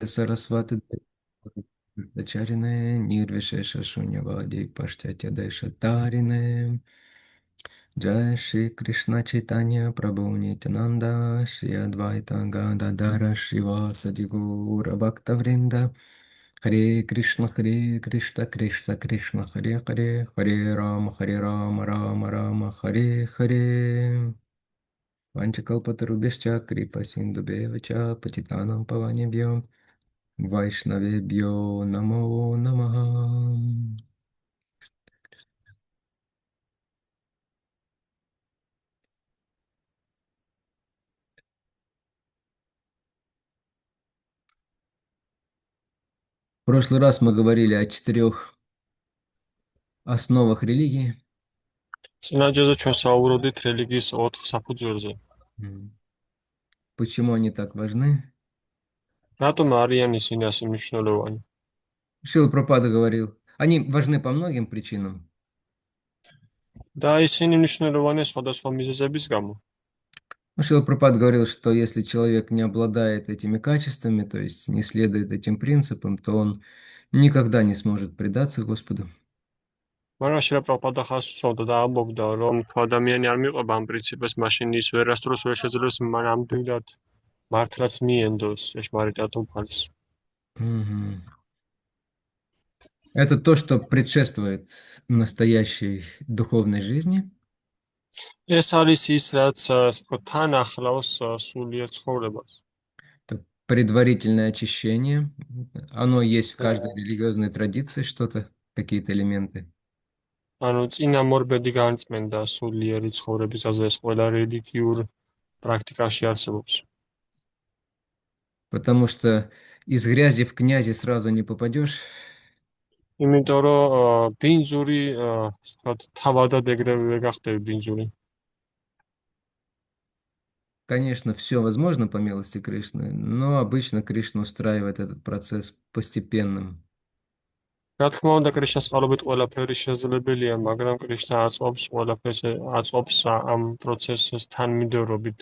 Sarasvati Charine, Nirvishesha Shunyavadi Pashtya Deshatarine, Jai Shri Krishna Chaitanya Prabhu Nityananda, Shri Advaita Gadadhara Shivasadi Gaura Bhakta Vrinda, Hare Krishna Hare Krishna Krishna Krishna Hare Hare, Hare Rama Rama Rama Hare Hare. Vanchakalpatarubhishcha kripa sindhubheva patitanam pavanebhyo Vaishnavebhyo Namo Namaha. В прошлый раз мы говорили о 4 основах религии. წინაჯაზე ჩვენ საუბრობდით რელიგიის 4 საფუძველზე. Почему они так важны? რატომ არიან ისინი ასე მნიშვნელოვანი? Шрила Прабхупада говорил, они важны по многим причинам. და ისინი მნიშვნელოვანია სხვადასხვა მიზეზების გამო. Шрила Прабхупада говорил, что если человек не обладает этими качествами, то есть не следует этим принципам, то он никогда не сможет предаться Господу. მაგრამ შრილა პრაბჰუპადა ხას უსვამდა და ამბობდა, რომ თუ ადამიანი არ მიყვება ამ პრინციპებს, მაშინ ის ვერასდროს ვერ შეძლებს მანამდვილად მართლაც მიენდოს ჭეშმარიტად უფალს. Мгм. Это то, что предшествует настоящей духовной жизни. ეს არის ის, რაც ასე ვთქვათ, თან ახლავს სულიერ ცხოვრებას. Это предварительное очищение. Оно есть в каждой религиозной традиции, что-то, какие-то элементы. ანუ წინამორბედი განწმენდა სულიერი ცხოვრებისაზე ეს ყველა რელიგიურ პრაქტიკაში არსებობს. Потому что из грязи в князи сразу не попадешь. იმიტომ რომ ბინძური, ასე ვთქვათ, თავადად ეგრევე ვერ გახდები ბინძური. Конечно, все возможно по милости Кришны, но обычно Кришна устраивает этот процесс постепенным. რა თქმა უნდა, კრიშნას წყალობით ყველაფერი შესაძლებელია, მაგრამ კრიშნა აწყობს ყველაფერს, აწყობს ამ პროცესს თანმიმდევრობით.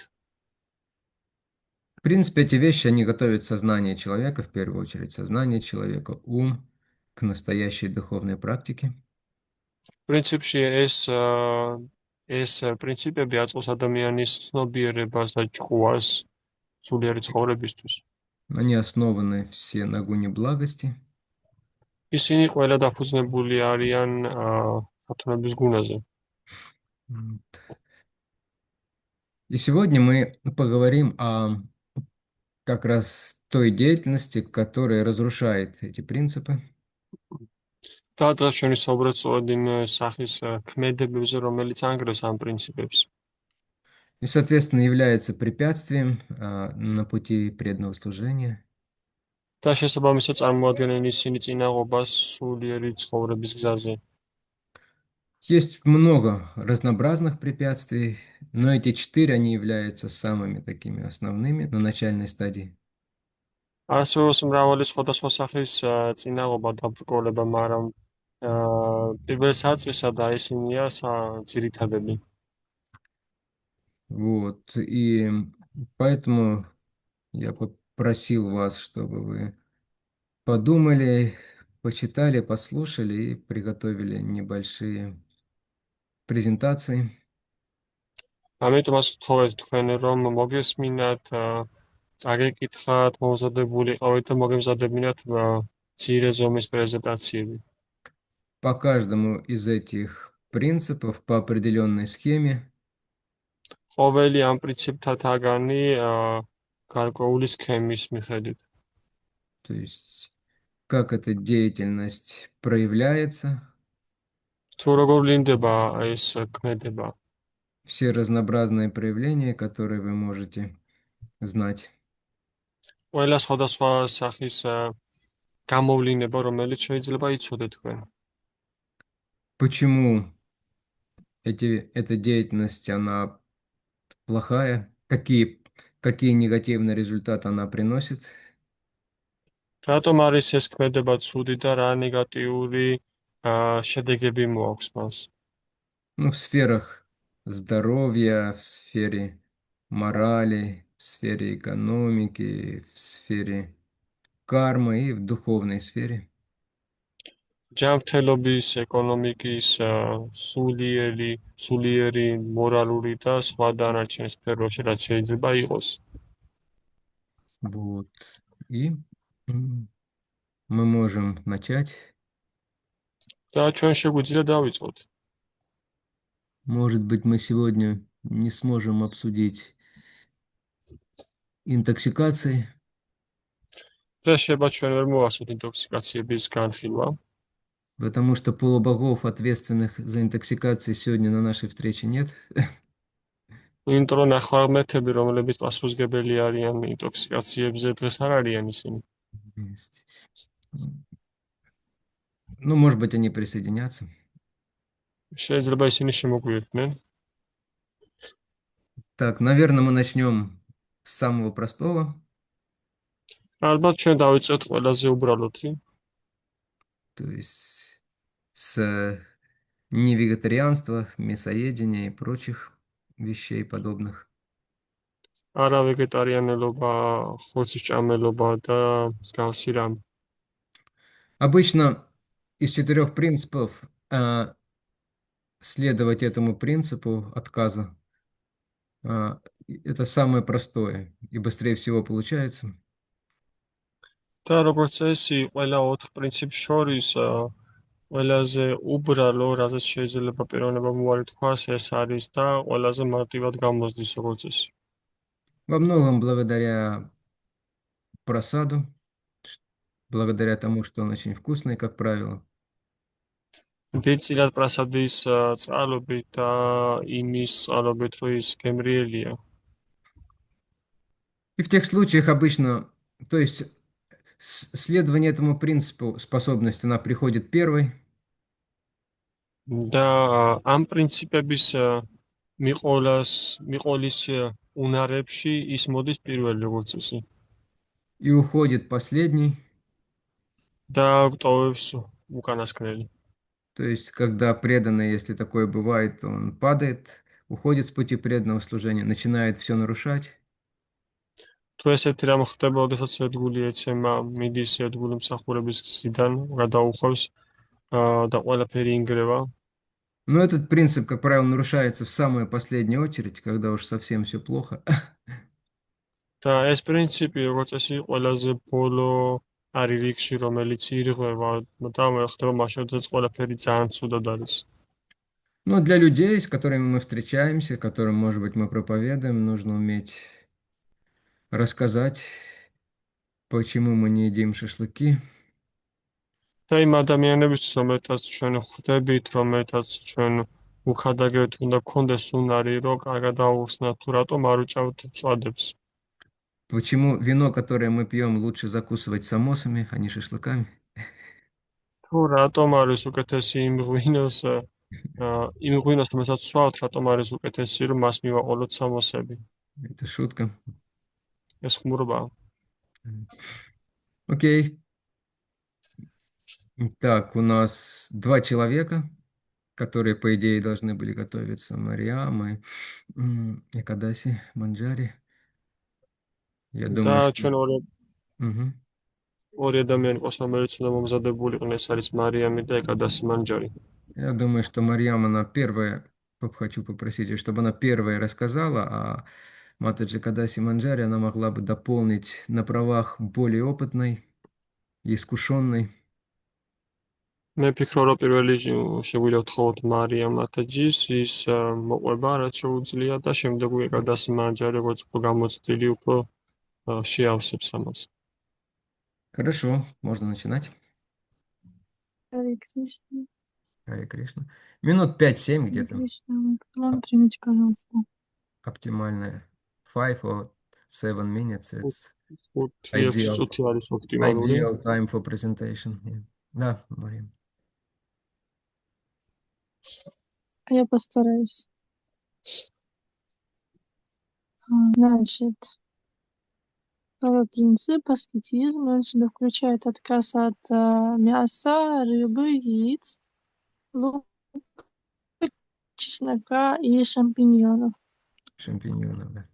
В принципе, эти вещи, они готовят сознание человека, в первую очередь сознание человека, ум к настоящей духовной практике. პრინციპში ეს პრინციპები აწყობს ადამიანის ცნობიერებას და ჭკუას სულიერი ცხოვრებისთვის. Они основаны все на гуне благости. ისინი ყველა დაფუძნებული არიან ათონების გუნაზე. И сегодня мы поговорим о как раз той деятельности, которая разрушает эти принципы. და დღეს ჩვენი საუბრად სწორედ იმ სახის ქმედებებზე, რომელიც ანგრევს ამ პრინციპებს. И, соответственно, является препятствием на пути преданного служения. და შესაბამისად წარმოადგენენ ისინი წინაღობას სულიერი ცხოვრების გზაზე. Есть много разнообразных препятствий, но эти 4, они являются самыми такими основными на начальной стадии. არსებობს მრავალი სხვადასხვა სახის წინაღობა და ბრკოლება, მაგრამ პირველ საწყისად და ისინია ძირითადები. Вот, и поэтому я попросил вас, чтобы вы подумали, почитали, послушали и приготовили небольшие презентации. ამიტომაც ვთხოვეთ თქვენ, რომ მოგესმინათ, წაგეკითხათ, მომზადებული ყავით და მოგემზადებინათ მცირე ზომის პრეზენტაციები. По каждому из этих принципов, по определенной схеме. ყოველი ამ პრინციპთაგანი გარკვეული სქემის მიხედვით. То есть, как эта деятельность проявляется. თუ როგორ ვლინდება ეს ქმედება. Все разнообразные проявления, которые вы можете знать. ყველა სხვადასხვა სახის გამოვლინება, რომელიც შეიძლება იცოდეთ თქვენ. Почему эта деятельность, она плохая? Какие негативные результаты она приносит? რატომ არის ეს ქმედება ცუდი და რა ნეგატიური შედეგები მოაქვს მას? Ну, в сферах здоровья, в сфере морали, в сфере экономики, в сфере кармы и в духовной сфере. ჯანმრთელობის, ეკონომიკის, სულიერი, მორალური და სხვა დანარჩენ სფეროში რაც შეიძლება იყოს. Вот. И м, мы можем начать. და ჩვენ შეგვიძლია დავიწყოთ. Может быть, мы сегодня не сможем обсудить интоксикации, და შეიძლება ჩვენ ვერ მოვასწროთ ინტოქსიკაციების განხილვა, потому что полубогов, ответственных за интоксикации, сегодня на нашей встрече нет. იმიტომ რომ ნახევარმეთები, რომლებიც პასუხისმგებელი არიან ინტოქსიკაციებზე, დღეს არ არიან ისინი. Есть. Ну, может быть, они присоединятся. შეიძლება ისინი შემოგვიერთდნენ. Так, наверное, мы начнем с самого простого, ალბათ ჩვენ დავიწყოთ ყველაზე უბრალოდი, то есть с невегетарианства, мясоедения и прочих вещей подобных. არა ვეგეტარიანელობა, ხორცისჭამელობა და მსგავსი რამ. Обычно из 4 принципов следовать этому принципу отказа это самое простое и быстрее всего получается. და როგორც წესი, ყველა 4 პრინციპს შორის ყველაზე უბრალო, რაზეც შეიძლება პიროვნება მოარი თქვას, ეს არის და ყველაზე მარტივად გამოსდის როგორც წესი. Во многом благодаря просаду, благодаря тому, что он очень вкусный, как правило. დიდწილად პრასადის წყალობით და იმის წყალობით, რომ ის გემრიელია. И в тех случаях обычно, то есть следование этому принципу способность, она приходит первой, და ამ პრინციპების მიყოლის უნარებში ის მოდის პირველი როგორც წესი. и уходит последний. და გვტოვებს უკანასკნელი. То есть, когда преданный, если такое бывает, он падает, уходит с пути преданного служения, начинает все нарушать. თუ ესეთი რამ ხდება, ოდესაც ერთგული ეცემა მიდის ერთგული მსახურების გზიდან, გადაუხვევს და ყველაფერი ინგრევა. Но этот принцип, как правило, нарушается в самую последнюю очередь, когда уж совсем все плохо. და ეს პრინციპი, როგორც წესი, ყველაზე ბოლო არის რიგში, რომელიც ირღვევა და მე ხდება მაშინ, როდესაც ყველაფერი ძალიან ცუდად არის. Но для людей, с которыми мы встречаемся, которым, может быть, мы проповедуем, нужно уметь рассказать, почему мы не едим шашлыки. და იმ ადამიანებისთვის, რომელთაც ჩვენ ხვდებით, რომელთაც ჩვენ უხადაგებით უნდა გქონდეს უნარი, რომ კარგად დაუხსნათ, თუ რატომ არ უჭავთ წვადებს. Почему вино, которое мы пьем, лучше закусывать самосами, а не шашлыками? თუ რატომ არის უკეთესი იმ ღვინოს, რომელსაც ვსვავთ, რატომ არის უკეთესი, რომ მას მივაყოლოთ სამოსები? Это шутка. ეს ხმურობაა. Окей. Так, у нас 2 человека, которые, по идее, должны были готовиться. Мариам и Экадаси Манджари. Я და думаю, что... ჩვენ Мгм. ორი ადამიანი ყავს, რომელიც უნდა მომზადებულიყო, ეს არის მარიამი და ეკადასი მანჯარი. Я думаю, что Марьям, она первая, хочу попросить ее, чтобы она первая рассказала, а Матаджи Кадаси Манджари, она могла бы дополнить на правах более опытной и искушенной. მე ვფიქრობ, რომ პირველი შეგვიძლია ვთხოვოთ მარიამ მათაჯის ის მოყვება, რაც შეუძლია და შემდეგ ეკადასი მანჯარი, როგორც უფრო გამოცდილი, უფრო შეავსებს ამას. Хорошо, можно начинать. Харе Кришна. Харе Кришна. Минут 5-7 Харе где-то Кришна. План примите, пожалуйста. оптимальная. 5 or 7 minutes, it's 5-6 ideal, წუთი არის ოპტიმალური. ideal time for presentation. Yeah. Да, Мария. Я постараюсь. Значит, второй принцип аскетизма, он в себя включает отказ от мяса, рыбы, яиц, лука, чеснока и шампиньонов. Шампиньонов, да.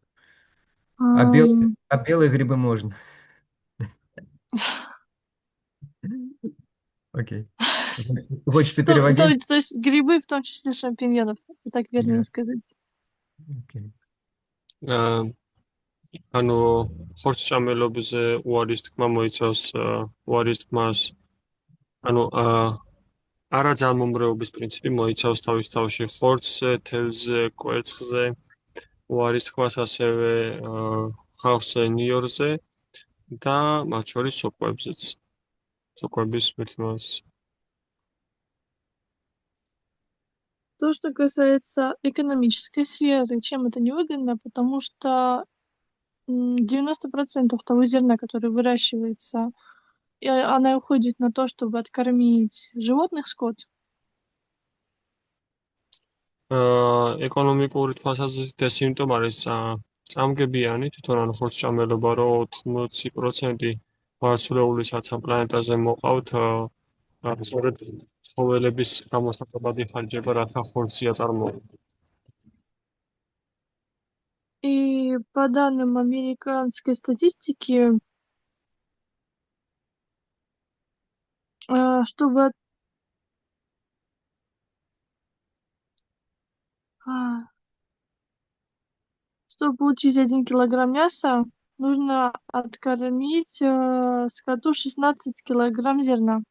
Ам, А белые грибы можно. Окей. Хочешь, ты переводи? То есть грибы, в том числе шампиньонов, так вернее сказать. Окей. ანუ ხორცშამელობზე უარის თქმა მოიცავს უარის თქმას, ანუ არაძალმომრეობის პრინციპი მოიცავს თავის თავში ხორცზე, თევზზე, კვერცხზე, უარის თქმას ასევე ხავსზე, ნიორზე და მათ შორის სოკოებზეც. სოკოების მითქმას. То, что касается экономической сферы, чем это невыгодно, потому что 90% того зерна, которое выращивается, она уходит на то, чтобы откормить животных, скот. ეკონომიკური თვალსაზრისით ეს იმიტომ არის წამგებიანი, თვითონ ანუ ხორცშამელობა, რომ 80% მარცვლეულისაც ამ პლანეტაზე მოყავთ, სწორედ ცხოველების გამოსაყობად იხარჯება, რათა ხორცი აწარმოებდეს. И по данным американской статистики, чтобы получить 1 килограмм мяса, нужно откормить скоту 16 килограмм зерна.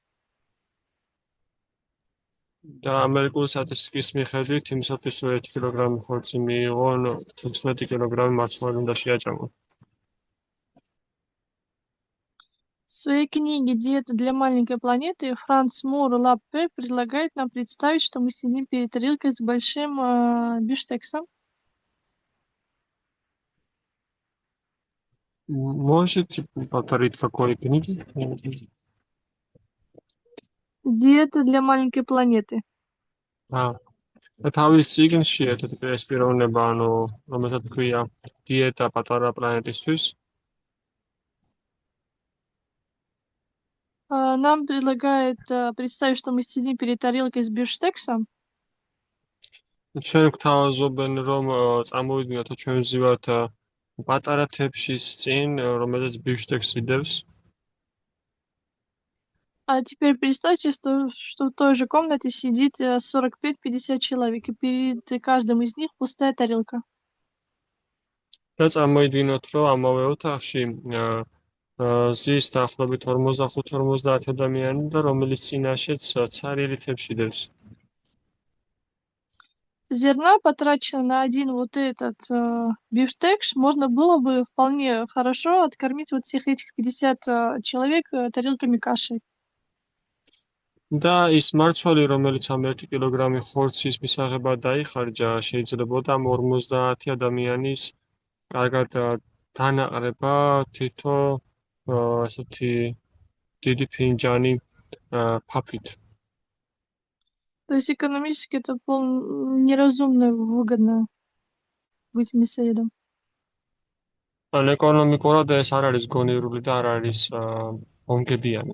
და ამერიკული სტატისტიკის მიხედვით, იმისათვის რომ 1 კილოგრამი ხორცი მიიღონ, 16 კილოგრამი მარცვლეული უნდა შეაჭამონ. В своей книге «Диета для маленькой планеты» Франц Мур Лаппе предлагает нам представить, что мы сидим перед тарелкой с большим бифштексом. Можете повторить, в какой книге? «Диета для маленькой планеты». თავის წიგნში ერთ-ერთი ეს პიროვნება, ანუ რომელსაც ქვია დიეტა პატარა პლანეტისთვის. Нам предлагает представить, что мы сидим перед тарелкой с бифштексом. ჩვენ გვთავაზობენ, რომ წამოვიდგინოთ, რომ ჩვენ ვზივართ პატარა თეფშის წინ, რომელსაც ბიფშტექსი დევს. А теперь представьте, что в той же комнате сидит 45-50 человек, и перед каждым из них пустая тарелка. და წამოვიდგინოთ, რომ ამავე ოთახში ზის დაახლოებით 45-50 ადამიანი და რომელიც წინაშეც ცარიელი თეფში დევს. Зерна, потрачено на один вот этот бифштекс, можно было бы вполне хорошо откормить вот всех этих 50 человек тарелками каши. და ის მარცვალი, რომელიც ამ 1 კილოგრამი ხორცის მისაღებად დაიხარჯა, შეიძლებოდა 50 ადამიანის კარგად დანაყრება თითო ასეთი დიდი ფინჯანი ფაფით. То есть экономически это неразумно выгодно быть мясоедом. ან ეკონომიკურად ეს არ არის გონივრული და არ არის ონგებიანი.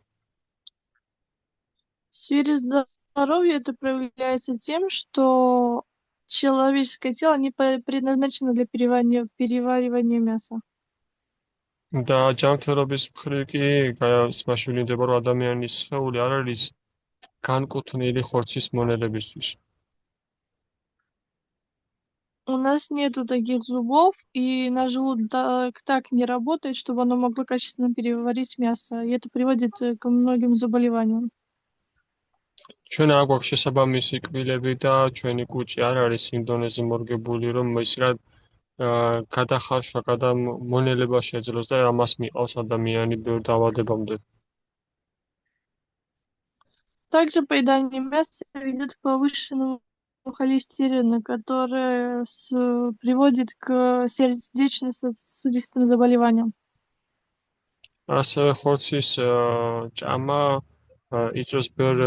В сфере здоровья это проявляется тем, что человеческое тело не предназначено для переваривания мяса. და ჯანმრთელობის მხრივ კი მასშვილდება, რომ ადამიანის სხეული არ არის განკუთვნილი ხორცის მონელებისთვის. У нас нету таких зубов, и наш желудок так не работает, чтобы оно могло качественно переварить мясо, и это приводит к многим заболеваниям. ჩვენ არ გვაქვს შესაბამისი კბილები და ჩვენი კუჭი არ არის იმ დონეზე მორგებული, რომ ის რა გადახარშვა, გადამონელება შეძლოს და ამას მიყავს ადამიანი ბევრ დაავადებამდე. Также поедание мяса ведет к повышенному холестерину, который приводит к сердечно-сосудистым заболеваниям. ასევე ხორცის ჭამა იწვევს ბევრ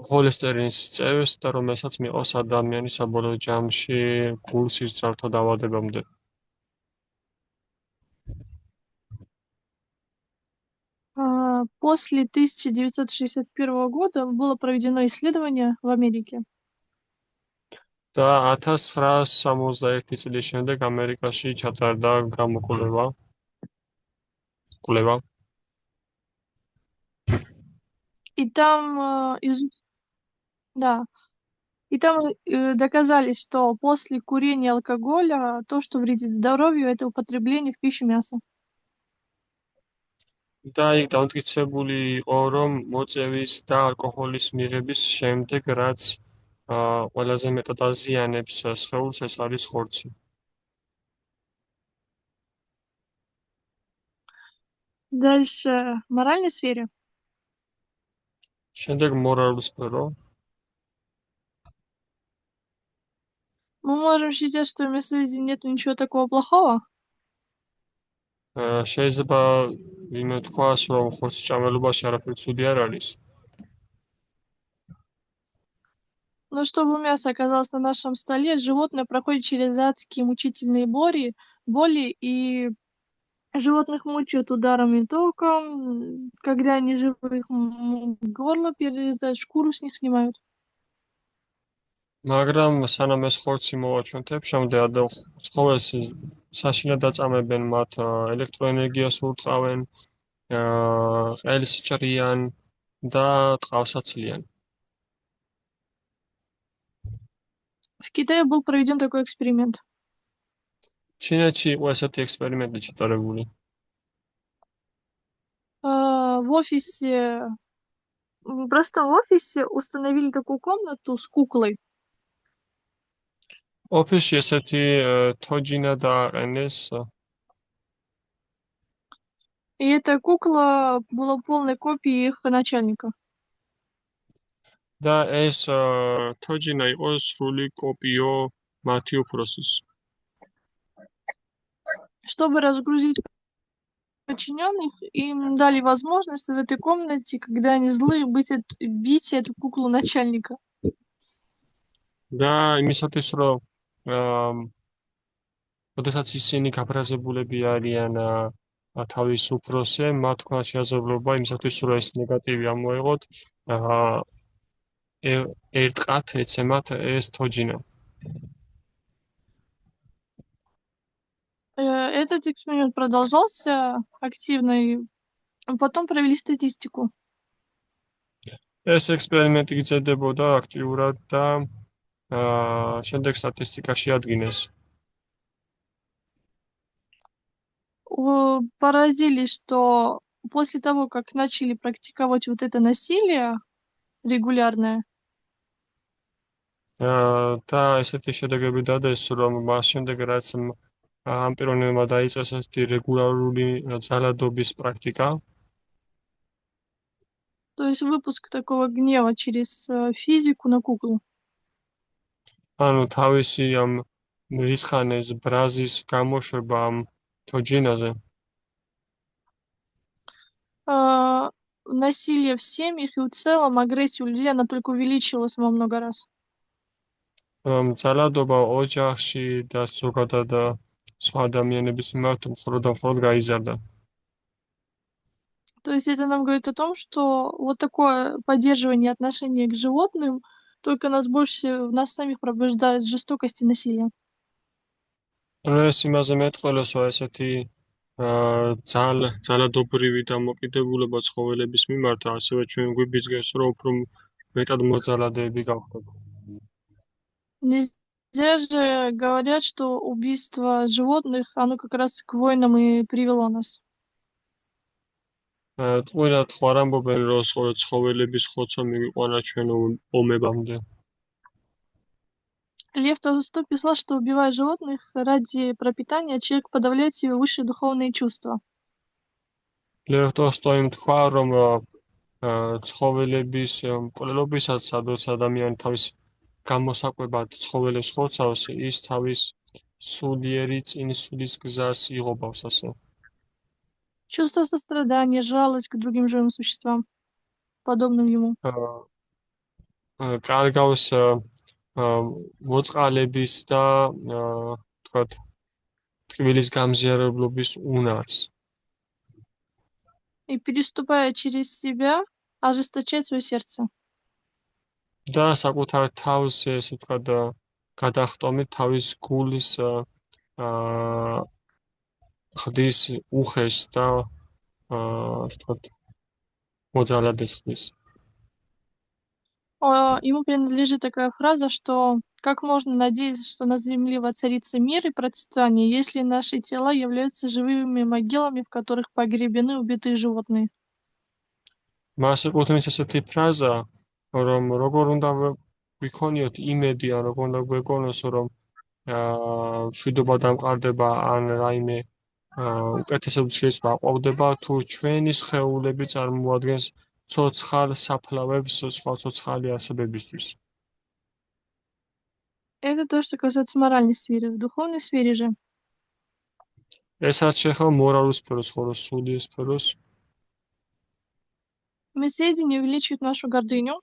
холестериნის წევს და რომელსაც მიყავს ადამიანი საბოლოო ჯამში გულსის ძარღვთა დაავადებამდე. После 1961 года было проведено исследование в Америке. და 1961 წლის შემდეგ ამერიკაში ჩატარდა კვლევა. И там да, и там доказали, что после курения алкоголя то, что вредит здоровью, это употребление в пищу мяса. და იქ დამტკიცებული იყო, რომ მოწევის და ალკოჰოლის მიღების შემდეგ, რაც ყველაზე მეტად აზიანებს სხეულს, ეს არის ხორცი. Дальше, в моральной сфере. შემდეგ მორალურ სფერო. Мы можем считать, что в мясоеде нет ничего такого плохого. შეიძლება ვინმე თქვას, რომ ხორცის ჭამელობაში არაფერი ცუდი არ არის. Но чтобы мясо оказалось на нашем столе, животное проходит через адские мучительные боли, и животных мучают ударами током, когда они живы, их горло перерезают, шкуру с них снимают. მაგრამ სანამ ეს ხორცი მოვაჩვენთებ, შემდეგად ცხოველს საშინად აწამებენ, მათ ელექტროენერგიას ურტყავენ, ყელს ჭრიან და ტყავს აცლიან. В Китае был проведен такой эксперимент. ჩინეთში იყო ესეთი ექსპერიმენტი ჩატარებული. Просто в офисе установили такую комнату с куклой. ოფისში ესეთი თოჯინა დააყენეს И эта кукла была полной копией их начальника. და ეს თოჯინა იყო სრული კოპიო მათი უფროსის. Чтобы разгрузить подчиненных, им дали возможность в этой комнате, когда они злые, бить эту куклу начальника. და იმისათვის, რომ როდესაც ისინი გაბრაზებულები არიან თავის უფროსზე, მათ თქვა შეაძლებლობა იმისათვის, რომ ეს ნეგატივი ამოეღოთ, ერტყათ ეცემათ ეს თოჯინა. Этот эксперимент продолжался активно, и потом провели статистику. ეს ექსპერიმენტი გრძელდებოდა აქტიურად და შემდეგ სტატისტიკაში ადგინეს. Поразились, что после того, как начали практиковать вот это насилие регулярное, და ესეთი შედეგები დადეს, რომ მას შემდეგ რაც ამ პიროვნებმა დაიწყეს ესეთი რეგულარული ძალადობის პრაქტიკა, то есть выпуск такого гнева через физику на куклу. ანუ თავისი ამ რისხანეს ბრაზის გამოშვება ამ თოჯინაზე. Насилие в семьях и в целом агрессия у людей, она только увеличилась во много раз. ძალადობა ოჯახში და ზოგადად სხვა ადამიანების მიმართ მხოლოდ და მხოლოდ გაიზარდა. То есть это нам говорит о том, что вот такое поддерживание отношения к животным только нас самих пробуждает жестокость и насилие. ანუ ეს იმაზე მეტყველებს, რომ ესეთი ძალადობრივი დამოკიდებულება ცხოველების მიმართ, ასევე ჩვენ გვიბიძგებს, რომ უფრო მეტად მოძალადეები გავხდეთ. Не зря же говорят, что убийство животных, оно как раз к войнам и привело нас. ტყუილად ხო არ ამბობენ, რომ ცხოველების ხოცვა მივიყვანა ჩვენ ომებამდე. Лев Толстой писал, что убивая животных ради пропитания, человек подавляет себе высшие духовные чувства. ლევ ტოლსტოიმ თქვა, რომ ცხოველების მკვლელობისაც, სადაც ადამიანი თავის გამოსაკვებად ცხოველებს ხოცავს, ის თავის სულიერი წინსulis გზას იღობავს ასე. Чувство сострадания, жалость к другим живым существам, подобным ему. კარგავს მოწყალების და თქვათ ტკბილის გამზიარებლობის უნარს. И переступая через себя, ожесточает свое сердце. და საკუთარ თავს ესე ვთქვათ გადახტომით თავის გულის ხდის უხეშს და ვთქვათ მოძალადეს ხდის. Ему принадлежит такая фраза, что как можно надеяться, что на земле воцарится мир и процветание, если наши тела являются живыми могилами, в которых погребены убитые животные. მას ეკუთვნის ესეთი ფრაზა, რომ როგორ უნდა გვიქონიოთ იმედი, ან როგორ უნდა გვეგონოს, რომ მშვიდობა დამყარდება, ან რაიმე უკეთესად შეიძლება აყვავდება, თუ ჩვენი სხეულები წარმოადგენს ცოცხალ საფლავებს სხვა ცოცხალი არსებებისთვის. Это то, что касается моральной сферы. В духовной сфере же ეს რაც შეეხება მორალურ სფეროს, ხოლო სული სფეროს, мясоедение увеличивает нашу гордыню,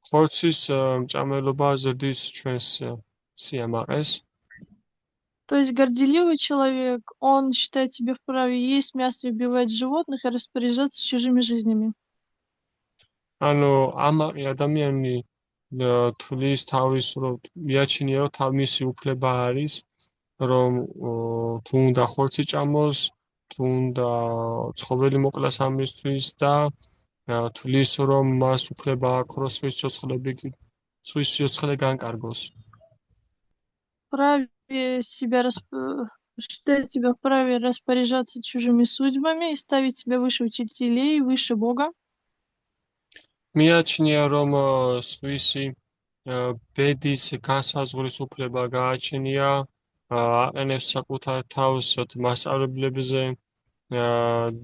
ხორცის მჭამელობა ზრდის ჩვენს სიამაყეს. то есть горделивый человек, он считает себя вправе есть мясо, убивать животных и распоряжаться чужими жизнями. ანუ ამაყი ადამიანი თulis თავის რომ მიაჩნია რომ თავისი უფლება არის რომ თუ უნდა ხორცი ჭამოს, თუ უნდა ცხოველი მოკლას ამისთვის და თulis რომ მას უფლება აქვს რომ სვის სიცოცხლე განკარგოს. Вправе считает себя вправе распоряжаться чужими судьбами и ставить себя выше учителей, выше Бога. მიაჩნია რომ სხვისი ბედის განსაზღვრის უფლება გააჩნია, აყენებს საკუთარ თავს მასწავლებლებზე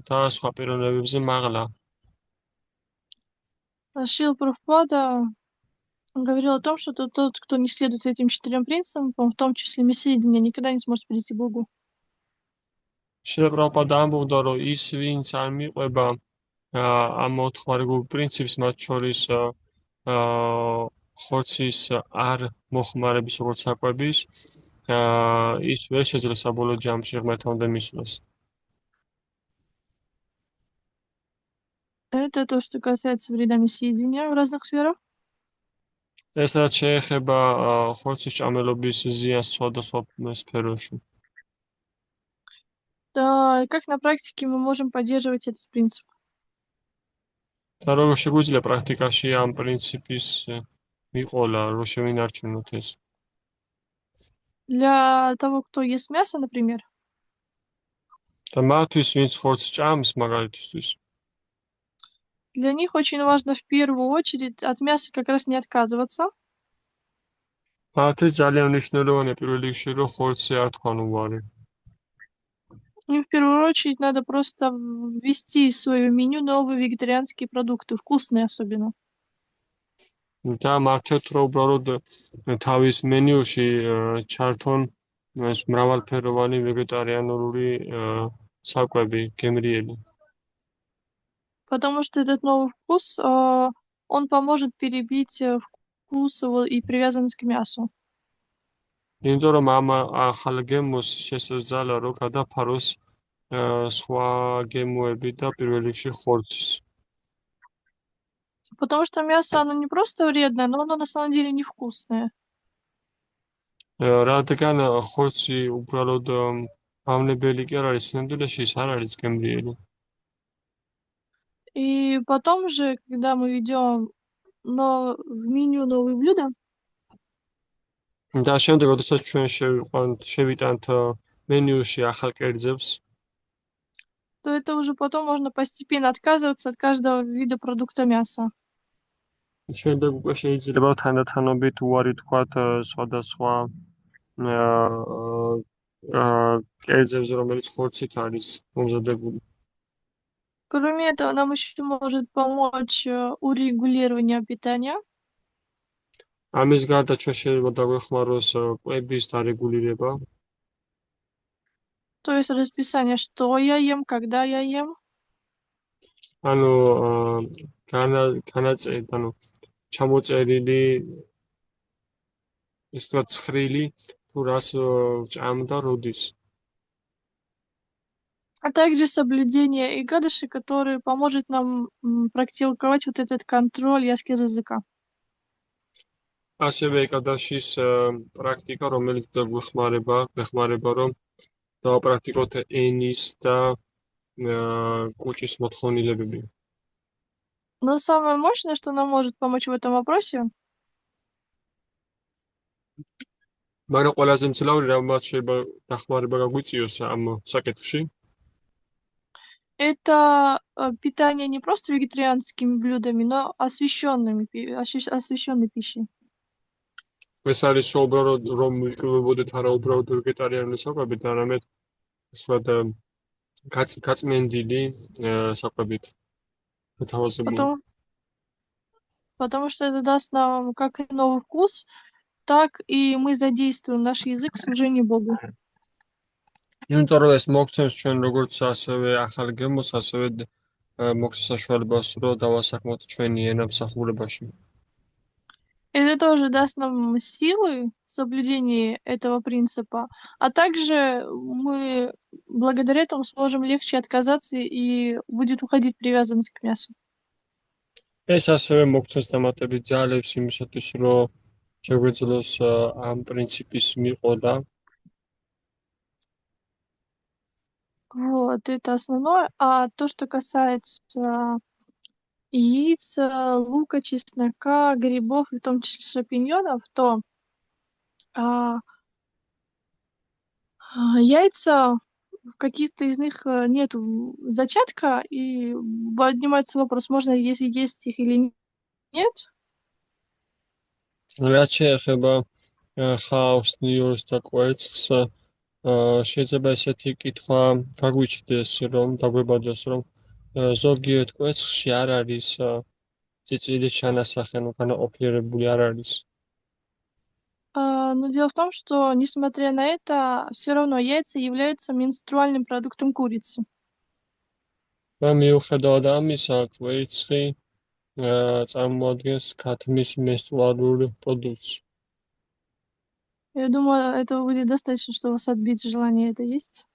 და სხვა პიროვნებებზე მაღლა. Шрила Прабхупада говорил о том, что тот, кто не следует этим 4 принципам, в том числе мясоедение, никогда не сможет прийти к Богу. შრილა პრაბჰუპადა ამბობდა, რომ ის, ვინც არ მიყვება ამ 4 პრინციპს, მათ შორის ხორცის არ მოხმარების როგორც საკვების, ის ვერ შეძლებს საბოლოო ჯამში ღმერთამდე მისვლას. Это то, что касается вреда мясоедения в разных сферах. ეს რაც შეეხება ხორცის ჭამელობის ზიანს სხვადასხვა სფეროში. Да, как на практике мы можем поддерживать этот принцип? და როგორ შეგვიძლია პრაქტიკაში ამ პრინციპის მიყოლა, რომ შევინარჩუნოთ ეს? Для того, кто ест мясо, например, და მათთვის, ვინც ხორცს ჭამს, მაგალითისთვის, для них очень важно в первую очередь от мяса как раз не отказываться. მათთვის ძალიან მნიშვნელოვანია პირველ რიგში, რომ ხორცზე არ თქვან უარი. Им в первую очередь надо просто ввести в свое меню новые вегетарианские продукты, вкусные особенно. და მართეთ რომ უბრალოდ თავის მენიუში ჩართონ ეს მრავალფეროვანი ვეგეტარიანული საკვები, გემრიელი. Потому что этот новый вкус, он поможет перебить вкус и привязанность к мясу. იმიტომ რომ ამ ახალ გემოს შესაძლოა რომ გადაფაროს სხვა გემოები და პირველ რიგში ხორცის. Потому что мясо, оно не просто вредное, но оно на самом деле невкусное. რადგან ხორცი უბრალოდ მავნებელი კი არ არის, სინამდვილეში ის არ არის გემრიელი. И потом же, когда мы ведем в меню новые блюда, და შემდეგ, როდესაც ჩვენ შევიტანთ მენიუში ახალ კერძებს, то это уже потом можно постепенно отказываться от каждого вида продукта мяса. შემდეგ უკვე შეიძლება თანდათანობით უარი თქვათ სხვადასხვა კერძებს, რომელიც ხორცით არის მომზადებული. Кроме этого, нам еще может помочь урегулирование питания. ამის გარდა ჩვენ შეიძლება დაგვეხმაროს კვების დარეგულირება. То есть расписание, что я ем, когда я ем. ანუ განაწერი, ჩამოწერილი ის თქვა ცხრილი თუ რას ჭამ და როდის. А также соблюдение икадыши, который поможет нам практиковать вот этот контроль и аскезу языка. ასევე ეკადაშის პრაქტიკა, რომელიც გვეხმარება, რომ დავაპრაქტიკოთ ენის და კუჭის მოთხოვნილებები. Но самое мощное, что нам может помочь в этом вопросе, მაგრამ ყველაზე მძლავრი რამაც შეიძლება დახმარება გაგვიწიოს ამ საკითხში. это питание не просто вегетарианскими блюдами, но освещенной пищей. ეს არის უბრალოდ რომ ვიკრიბებოდეთ არა უბრალოდ ვეგეტარიანული საკვებით, არამედ სხვა გაწმენდილი საკვებით გათავაზებული. Потому что это даст нам как и новый вкус, так и мы задействуем наш язык в служении Богу. იმიტომ რომ ეს მოგცემს ჩვენ როგორც ასევე ახალ გემოს, ასევე მოგცემს საშუალებას, რომ დავასაქმოთ ჩვენი ენა მსახურებაში. Это тоже даст нам силы в соблюдении этого принципа, а также мы благодаря этому сможем легче отказаться и будет уходить привязанность к мясу. ეს ასევე მოგცემს დამატებით ძალებს იმისათვის, რომ შეგვეძლოს ამ პრინციპის მიყოლა. Вот, это основное. А то, что касается яиц, лука, чеснока, грибов, и в том числе шампиньонов, то яйца, в каких-то из них нету зачатка, и поднимается вопрос, можно если есть их или нет. რაც შეეხება ხავს, ნიურს და კვერცხს, შეიძლება ესეთი კითხვა გაგვიჩნდეს, რომ დაგვებადოს, რომ ზოგიერთ კვერცხში არ არის წიწილის ჩანასახი, ანუ განაყოფიერებული არ არის. Но дело в том, что, несмотря на это, все равно яйца являются менструальным продуктом курицы. და მიუხედავად ამისა, კვერცხი წარმოადგენს ქათმის менструальный продукт. Я думаю, этого будет достаточно, чтобы вас отбить желание это есть.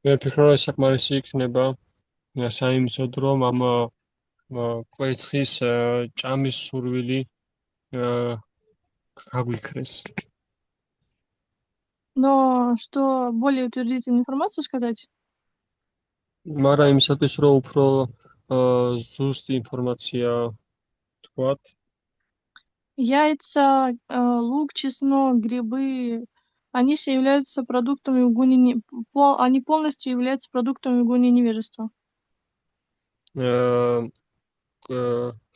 მე ვფიქრობ, რომ საკმარისი იქნება საიმისოდ, რომ ამ კვერცხის ჭამის სურვილი გაგვიქრეს. Но что более утвердительную информацию сказать? მაგრამ იმისათვის, რომ უფრო ზუსტი ინფორმაცია თქვათ, Яйца, лук, чеснок, грибы, они все являются продуктами они полностью являются продуктами в гуне невежества.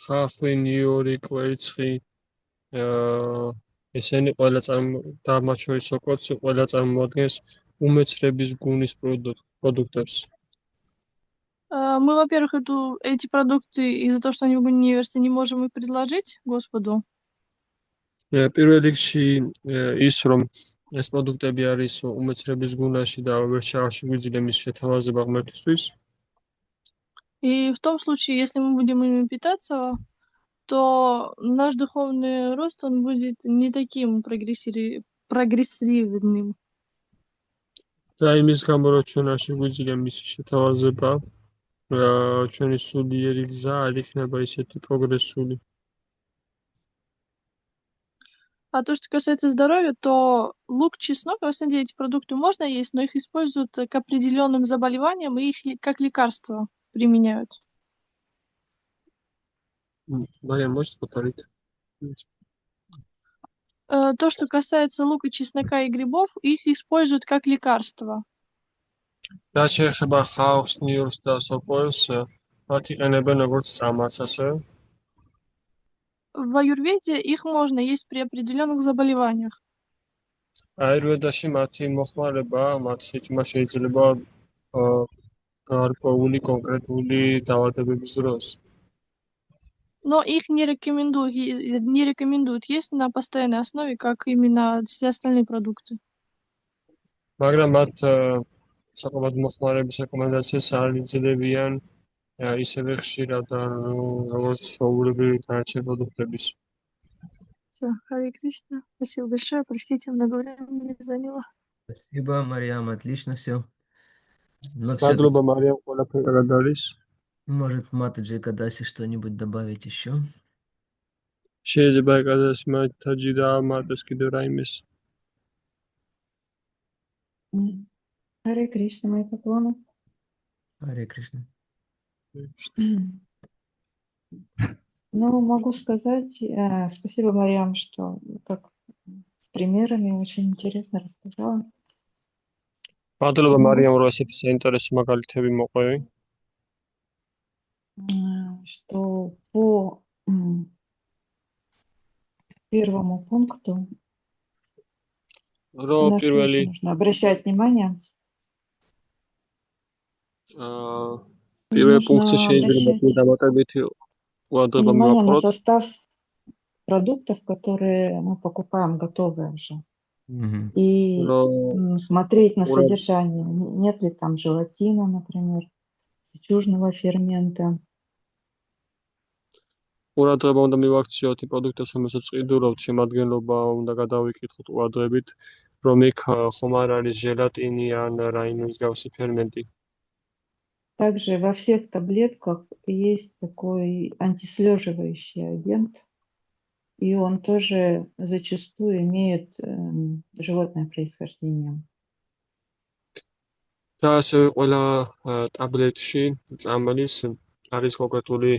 ხახვი, ნიური, კვერცხი, ესენი ყველა და მათ შორის კვერცხი ყველა წარმოადგენს უმეცრების გუნის პროდუქტებს. Мы, во-первых, эти продукты из-за того, что они в гуне невежества, не можем их предложить Господу. პირველ რიგში ის, რომ ეს პროდუქტები არის უმეცრების გუნაში და ვერ შეგვიძლია მის შეთავაზება ღმერთისთვის. И в том случае, если мы будем ими питаться, то наш духовный рост, он будет не таким прогрессивным. და იმის გამო, რომ ჩვენ არ შეგვიძლია მისი შეთავაზება, ჩვენი სულიერი გზა არ იქნება ისეთი პროგრესული. А то, что касается здоровья, то лук, чеснок, на самом деле эти продукты можно есть, но их используют к определенным заболеваниям и их как лекарства применяют. Мария, можешь повторить? То, что касается лука, чеснока и грибов, их используют как лекарства. რაც შეეხება ხავს, ნიურს და სოკოებს, მათ იყენებენ როგორც წამაც ასევე. В аюрведе их можно есть при определенных заболеваниях. აირვედაში მათი მოხმარება, მათ შეჭმა შეიძლება გარკვეული კონკრეტული დაავადებების დროს. Но их не рекомендуют есть на постоянной основе, как именно все остальные продукты. მაგრამ მათ საკუთარ მოხმარების რეკომენდაციას არ იძლევიან ისევე ხშირად როგორც ჩვეულებრივი დანარჩენი პროდუქტების. Всё, Харе Кришна. Спасибо большое. Простите, много времени заняло. Спасибо, Мариам, отлично все. Но მადლობა მარიამ, ყველაფერი კარგად არის. может, Матаджи Кадаси что-нибудь добавить еще? შეიძლება ეკადას მათაჯი და მარტოს კიდევ რაიმეს. Харе Кришна, мои поклоны. Харе Кришна. Ну, могу сказать, спасибо, Марьям, что так с примерами очень интересно рассказала. მადლობა Могу მარიამ, რომ ესეთი საინტერესო მაგალითები მოყვევი. что по первому пункту რომ на что პირველი еще нужно обращать внимание? პირველ პუნქტზე Нужно შეიძლება обращать მეტი დამატებითი ყურადღება внимание на მივაპყროთ. состав продуктов, которые мы покупаем готовые уже. Мгм. И რომ смотреть на ყურადღება содержание, нет ли там желатина, например, жирного фермента. უნდა მივაქციოთ იმ პროდუქტებს, რომელსაც ყიდულობთ, შემადგენლობა უნდა გადავიკითხოთ ყურადღებით, რომ იქ ხომ არ არის ჟელატინი ან რაიმე მსგავსი ფერმენტი. Также во всех таблетках есть такой антислеживающий агент, и он тоже зачастую имеет животное происхождение. და ასევე ყველა ტაბლეტში წამლის არის კონკრეტული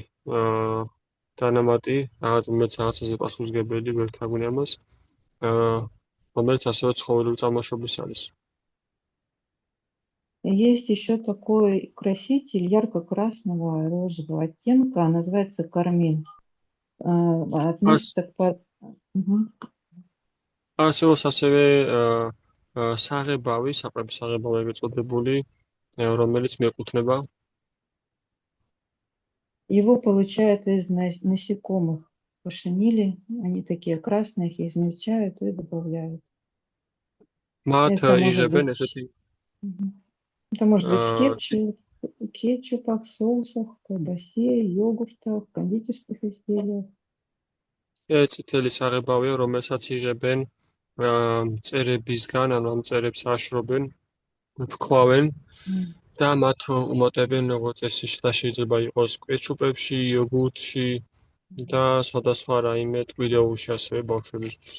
დანამატი, რაღაცაზე პასუხისმგებელი, ვერ თაგვინე ამას, რომელიც ასევე ცხოველური წარმოშობის არის. Есть еще такой краситель ярко-красного розового оттенка, называется кармин. Относится к... ასევე საღებავი, საკვების საღებავი ეწოდებული, რომელიც მიეკუთვნება Его получают из насекомых кошенили, они такие красные, их измельчают и добавляют. მათ Это может იღებენ быть, ესეთი это может быть в кетчупах, соусах, колбасе, йогуртах, кондитерских изделиях. წითელი საღებავია, რომელსაც იღებენ მწერებისგან, ანუ ამ მწერებს აშრობენ, ვქხვავენ და მათ უმატებენ როგორც წესი და შეიძლება იყოს კეჩუპებში, იოგურტში და სხვადასხვა რაიმე ტკბილეულში ასევე ბავშვებისთვის.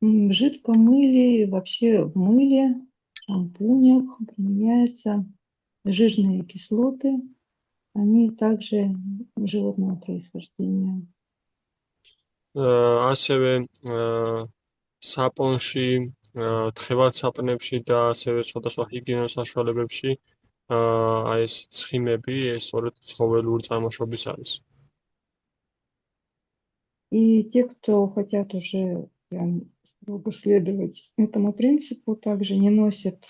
В жидком мыле, вообще в мыле, шампунях применяются жирные кислоты, они также животного происхождения. ასევე საპონში, თხევად საპნებში და ასევე სხვადასხვა ჰიგიენურ საშუალებებში აი ეს ცხიმები, ეს სწორედ ცხოველური წარმოშობის არის. И те, кто хотят уже прям строго следовать этому принципу, также не носят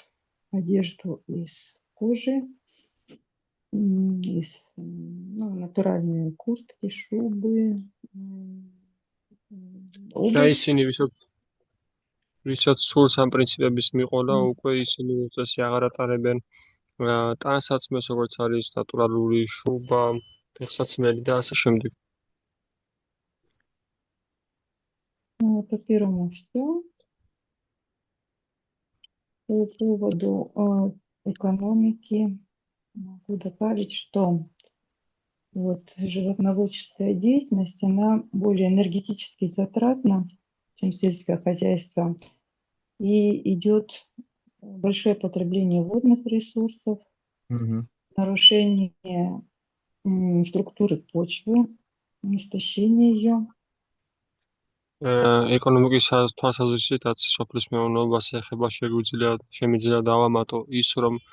одежду из кожи, из натуральные куртки, шубы, და обувь. ისინი ვისაც სურს ამ პრინციპების მიყოლა, უკვე ისინი უწესი აღარ ატარებენ ტანსაცმელს, როგორც არის ნატურალური შუბა, ფეხსაცმელი და ასე შემდეგ. По первому все. По поводу экономики могу добавить, что вот животноводческая деятельность, она более энергетически затратна, чем сельское хозяйство, и идет большое потребление водных ресурсов, нарушение структуры почвы, истощение ее. ეკონომიკის თვალსაზრისითაც სოფლის მეურნეობას ეხება შემიძლია დავამატო ის, რომ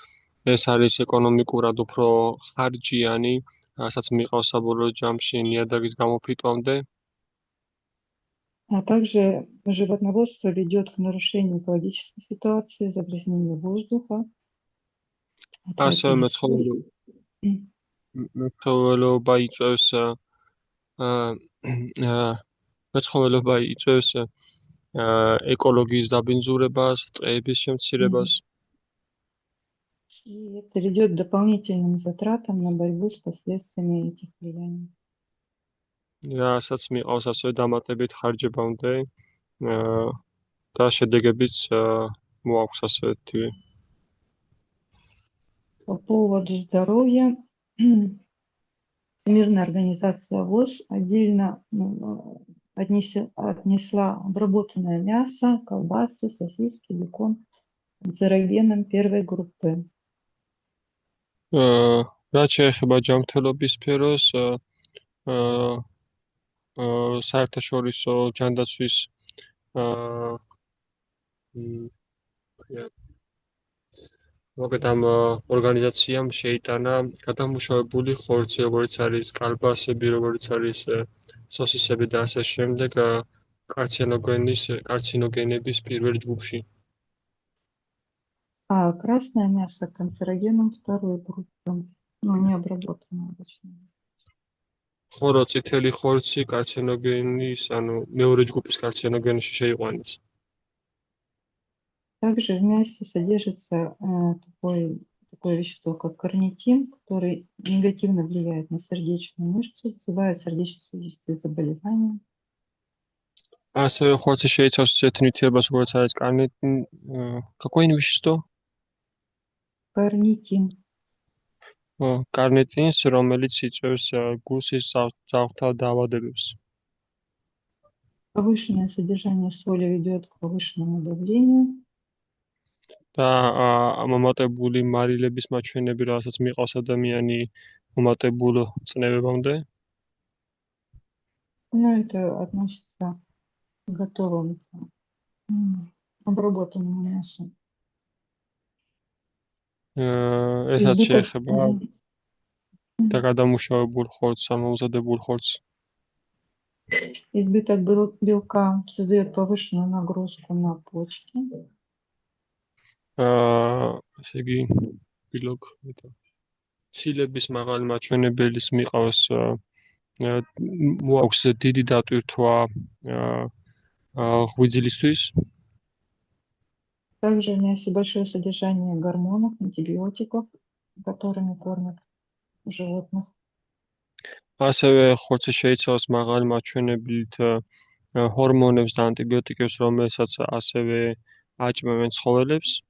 ეს არის ეკონომიკურად უფრო ხარჯიანი, რასაც მიყავს საბოლოო ჯამში ნიადაგის გამოფიტვამდე. А также животноводство ведет к нарушению экологической ситуации, загрязнению воздуха. ასევე მეცხოველეობა იწვევს ეკოლოგიის დაბინძურებას, ტყეების შემცირებას. И это ведет к дополнительным затратам на борьбу с последствиями этих влияний. რასაც მიყავს ასევე დამატებით ხარჯებამდე და შედეგებიც მოაქვს ასევე თივე. По поводу здоровья, Всемирная организация ВОЗ отдельно отнесла обработанное мясо, колбасы, сосиски, бекон канцерогеном первой группы. რაც შეეხება ჯანმრთელობის სფეროს, საერთაშორისო ჯანდაცვის მოგეთ ამ ორგანიზაციამ შეიტანა გადამუშავებული ხორცი, როგორც არის კალბასები, როგორც არის სოსისები და ასე შემდეგ карциногенების პირველ ჯგუფში. А красное мясо канцерогеном второй группы, ну, не обработанное обычно. ხო, წითელი ხორცი карциногеნის, ანუ მეორე ჯგუფის карциногенში შეიყვანეს. Также в мясе содержится такое вещество, как карнитин, который негативно влияет на сердечную мышцу, вызывает сердечно-сосудистые заболевания. ასევე ხორცი შეიცავს ისეთ ნივთიერებას, როგორც არის კარნიტინი, какое вещество? Карнитин. კარნიტინს, რომელიც იწვევს გუსის ძაღლთა დაავადებებს. Повышенное содержание соли ведет к повышенному давлению. და მომატებული მარილების მაჩვენები, რასაც მიყავს ადამიანი მომატებულ წნევებამდე. Ну, это относится к готовому обработанному мясу. ესაც შეეხება და გადამუშავებულ ხორცს, ამოუზადებულ ხორცს. Избыток белка создает повышенную нагрузку на почки. ესე იგი, ბილოკ ცილების მაღალი მაჩვენებელის მიყავს მოაქვს დიდი დატვირთვა ღვიძლისთვის. Также в мясе большое содержание гормонов, антибиотиков, которыми кормят животных. ასევე ხორცი შეიცავს მაღალი მაჩვენებლით ჰორმონებს და ანტიბიოტიკებს, რომელსაც ასევე აჭმევენ ცხოველებს.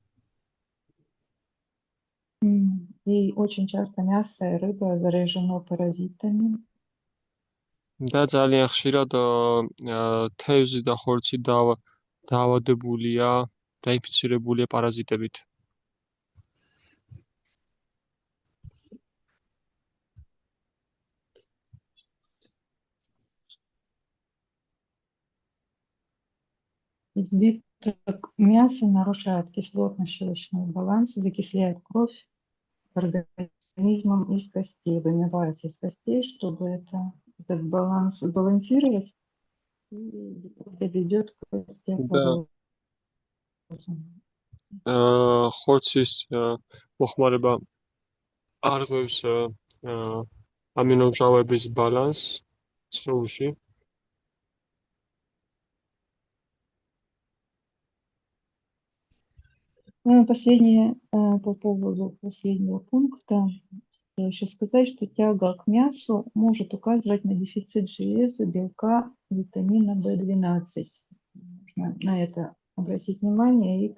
И очень часто мясо и рыба заражено паразитами. და ძალიან ხშირად თევზი და ხორცი დაავადებულია, დაინფიცირებულია პარაზიტებით. Избыток мяса нарушает кислотно-щелочной баланс, закисляет кровь организмом из костей, вымывается из костей, чтобы этот баланс сбалансировать, и доведет к остеопорозу. ხორცის მოხმარება არღვევს ამინომჟავების ბალანსს სხეულში. Последнее по поводу последнего пункта. Еще сказать, что тяга к мясу может указывать на дефицит железа, белка, витамина В12. Нужно на это обратить внимание и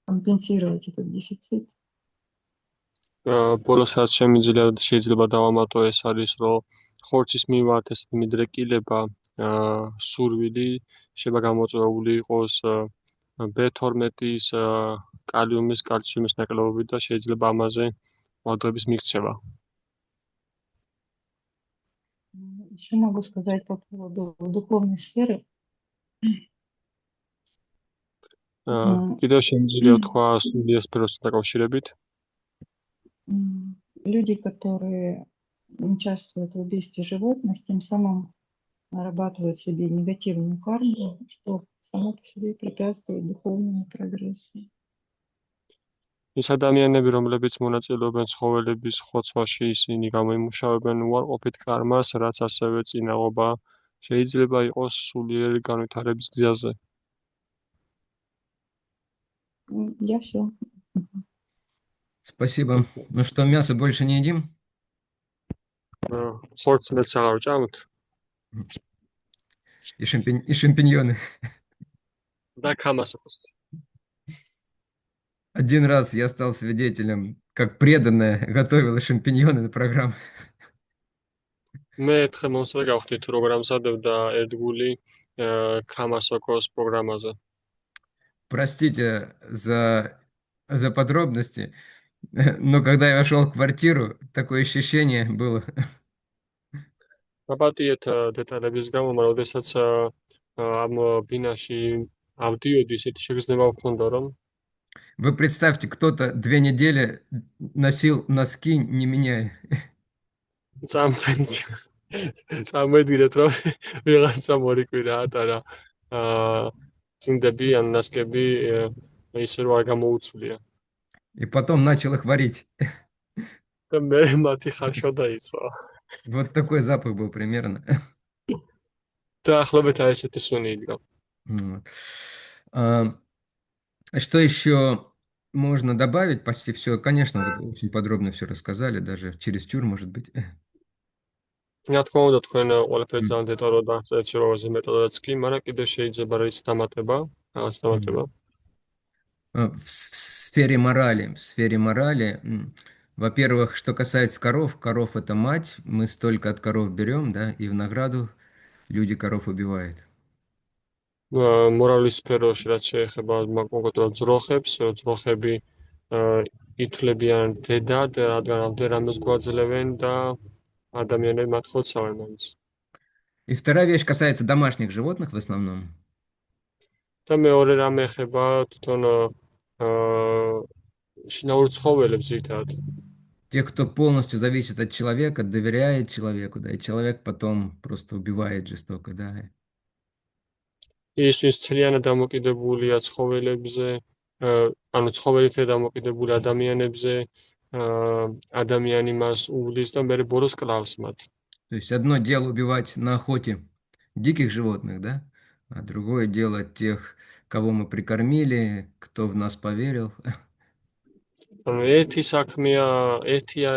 компенсировать этот дефицит. ბოლოს რაც შეიძლება დავამატო ეს არის, რომ ხორცის მიმართ ეს მიდრეკილება სურვილი შეიძლება გამოწვეული იყოს B12-ის, კალიუმის, კალციუმის ნაკლებობით და შეიძლება ამაზე მოადღების მიქცევა. Еще могу сказать по поводу духовной сферы. კიდევ შემიძლია თქვა სულიერ სფეროსთან დაკავშირებით. Люди, которые участвуют в убийстве животных, тем самым нарабатывают себе негативную карму, что само по себе препятствует духовному прогрессу. ის ადამიანები, რომლებიც მონაწილეობენ ცხოველების ხოცვაში, ისინი გამოიმუშავებენ უარყოფით კარმას, რაც ასევე წინაღობა შეიძლება იყოს სულიერი განვითარების გზაზე. Я все. Спасибо. Ну что, мясо больше не едим? ხორცს მეც აღარ ვჭამთ. И шампиньоны. და კამასოკოს. Один раз я стал свидетелем, как преданная готовила шампиньоны на программу. მე ერთხელ მომსწრე გავხდით თუ როგორ ამზადებდა ერთგული კამასოკოს პროგრამაზე. Простите за подробности, Но когда я вошел в квартиру, такое ощущение было. დაპატიეთ დეტალების გამო, მაგრამ როდესაც ამ ბინაში ავდიოდი, ისეთი შეგრძნება მქონდა, რომ Вы представьте, кто-то 2 недели носил носки, не меняя. წამედირეთ, რომ ვიღაცა მორიკვირა ატარა წინდები ან ნასკები ისე რომ არ გამოუცვლია. И потом начал их варить. და მე მათი ხარშვა დაიწყო. Вот такой запах был примерно. დაახლოებით აი ესეთი სუნი იდგა. Вот. А, Что еще можно добавить? Почти все. Конечно, вот очень подробно все рассказали, даже чересчур, может быть. რა თქმა უნდა, თქვენ ყველაფერი М. ძალიან დეტალურად დაახსნეთ შევავაზე მეტოდაც კი, მაგრამ კიდევ შეიძლება რაღაც დამატება. В сфере морали, во-первых, что касается коров это мать, мы столько от коров берем, да, и в награду люди коров убивают. მორალის სფეროში რაც შეეხება კონკრეტულად ძროხებს, ძროხები ითვლებიან დედად, რადგან ამდენს გვაძლევენ და ადამიანები მათ ხოცავენ მაინც. И вторая вещь касается домашних животных в основном. და მეორე რამე ეხება თვითონ შინაურ ცხოველებს ზითად. Тех, кто полностью зависит от человека, доверяет человеку, да, и человек потом просто убивает жестоко, да. ის მთლიანად დამოკიდებულია ცხოველებზე, ანუ ცხოველით დამოკიდებული ადამიანებზე, ადამიანი მას უვლის და მე ბოლოს კლავს მათ. То есть одно дело убивать на охоте диких животных, да, а другое дело тех, кого мы прикормили, кто в нас поверил. ანუ ერთი საქმეა, ერთი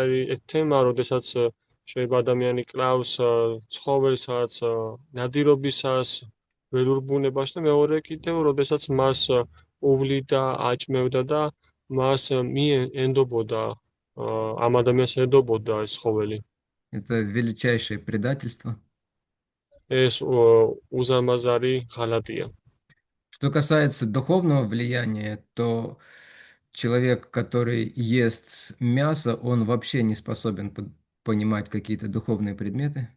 თემა, როდესაც შეიძლება ადამიანი კლავს ცხოველს რაღაც ნადირობისას, ველურ ბუნებაში და მეორე კიდევ, როდესაც მას უვლიდა, აჭმევდა და მას ენდობოდა, ამ ადამიანს ენდობოდა ეს ცხოველი. Это величайшее предательство. ეს უზარმაზარი ღალატია. Что касается духовного влияния, то человек, который ест мясо, он вообще не способен понимать какие-то духовные предметы.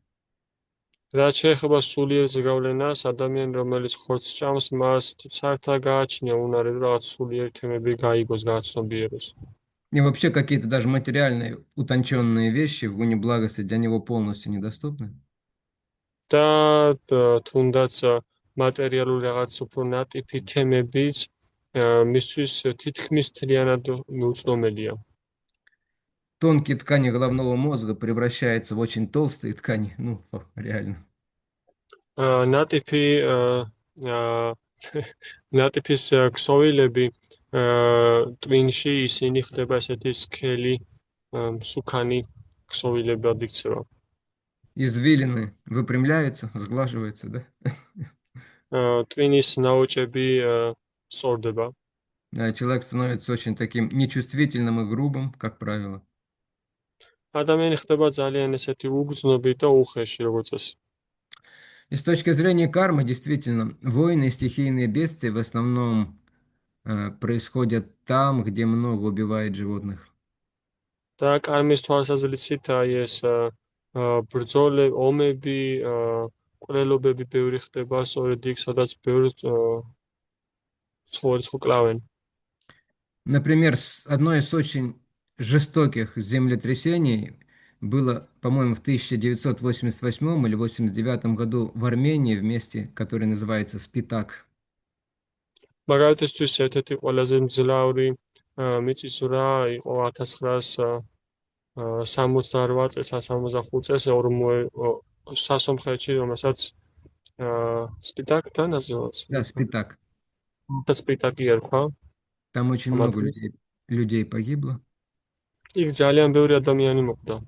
რაც შეეხება სულიერ ზეგავლენას, ადამიანი, რომელიც ხორცს ჭამს, მას საერთოდ გააჩნია უნარი, რომ რაღაც სულიერ თემები გაიგოს, გააცნობიეროს. И вообще какие-то даже материальные утонченные вещи в гуне благости для него полностью недоступны. და თუნდაც მატერიალური რაღაც უფრო ნატიფი თემებიც მისთვის თითქმის მთლიანად მიუწვდომელია. Тонкие ткани головного мозга превращаются в очень толстые ткани, ну, реально. ნატიფი ნატიფის ქსოვილები ტვინში ისინი ხდება ესეთი სქელი მსუქანი ქსოვილებად იქცევა. Извилины выпрямляются, сглаживаются, да? ტვინის ნაოჭები სწორდება. Человек становится очень таким нечувствительным и грубым, как правило. ადამიანი ხდება ძალიან ესეთი უგრძნობი და უხეში, როგორც წესი. И с точки зрения кармы, действительно, войны и стихийные бедствия в основном происходят там, где много убивает животных. და კარმის თვალსაზრისით აი ეს ბრძოლები, ომები, ყველელობები ბევრი ხდება სწორედ იქ, სადაც ბევრი ცხოველს κλავენ. Например, одно из очень жестоких землетрясений было, по-моему, в 1988 или 1989 году в Армении в месте, которое называется Спитак. მაგალითისთვის ერთ-ერთი ყველაზე მძლავრი მიწისძვრა იყო 1968 წელს, 65 წელს სასომხეთში, რომელსაც სპიტაკთან называется. Да, Спитак. სპიტაკი ერქვა. Там очень много людей погибло. იქ ძალიან ბევრი ადამიანი მოკვდა.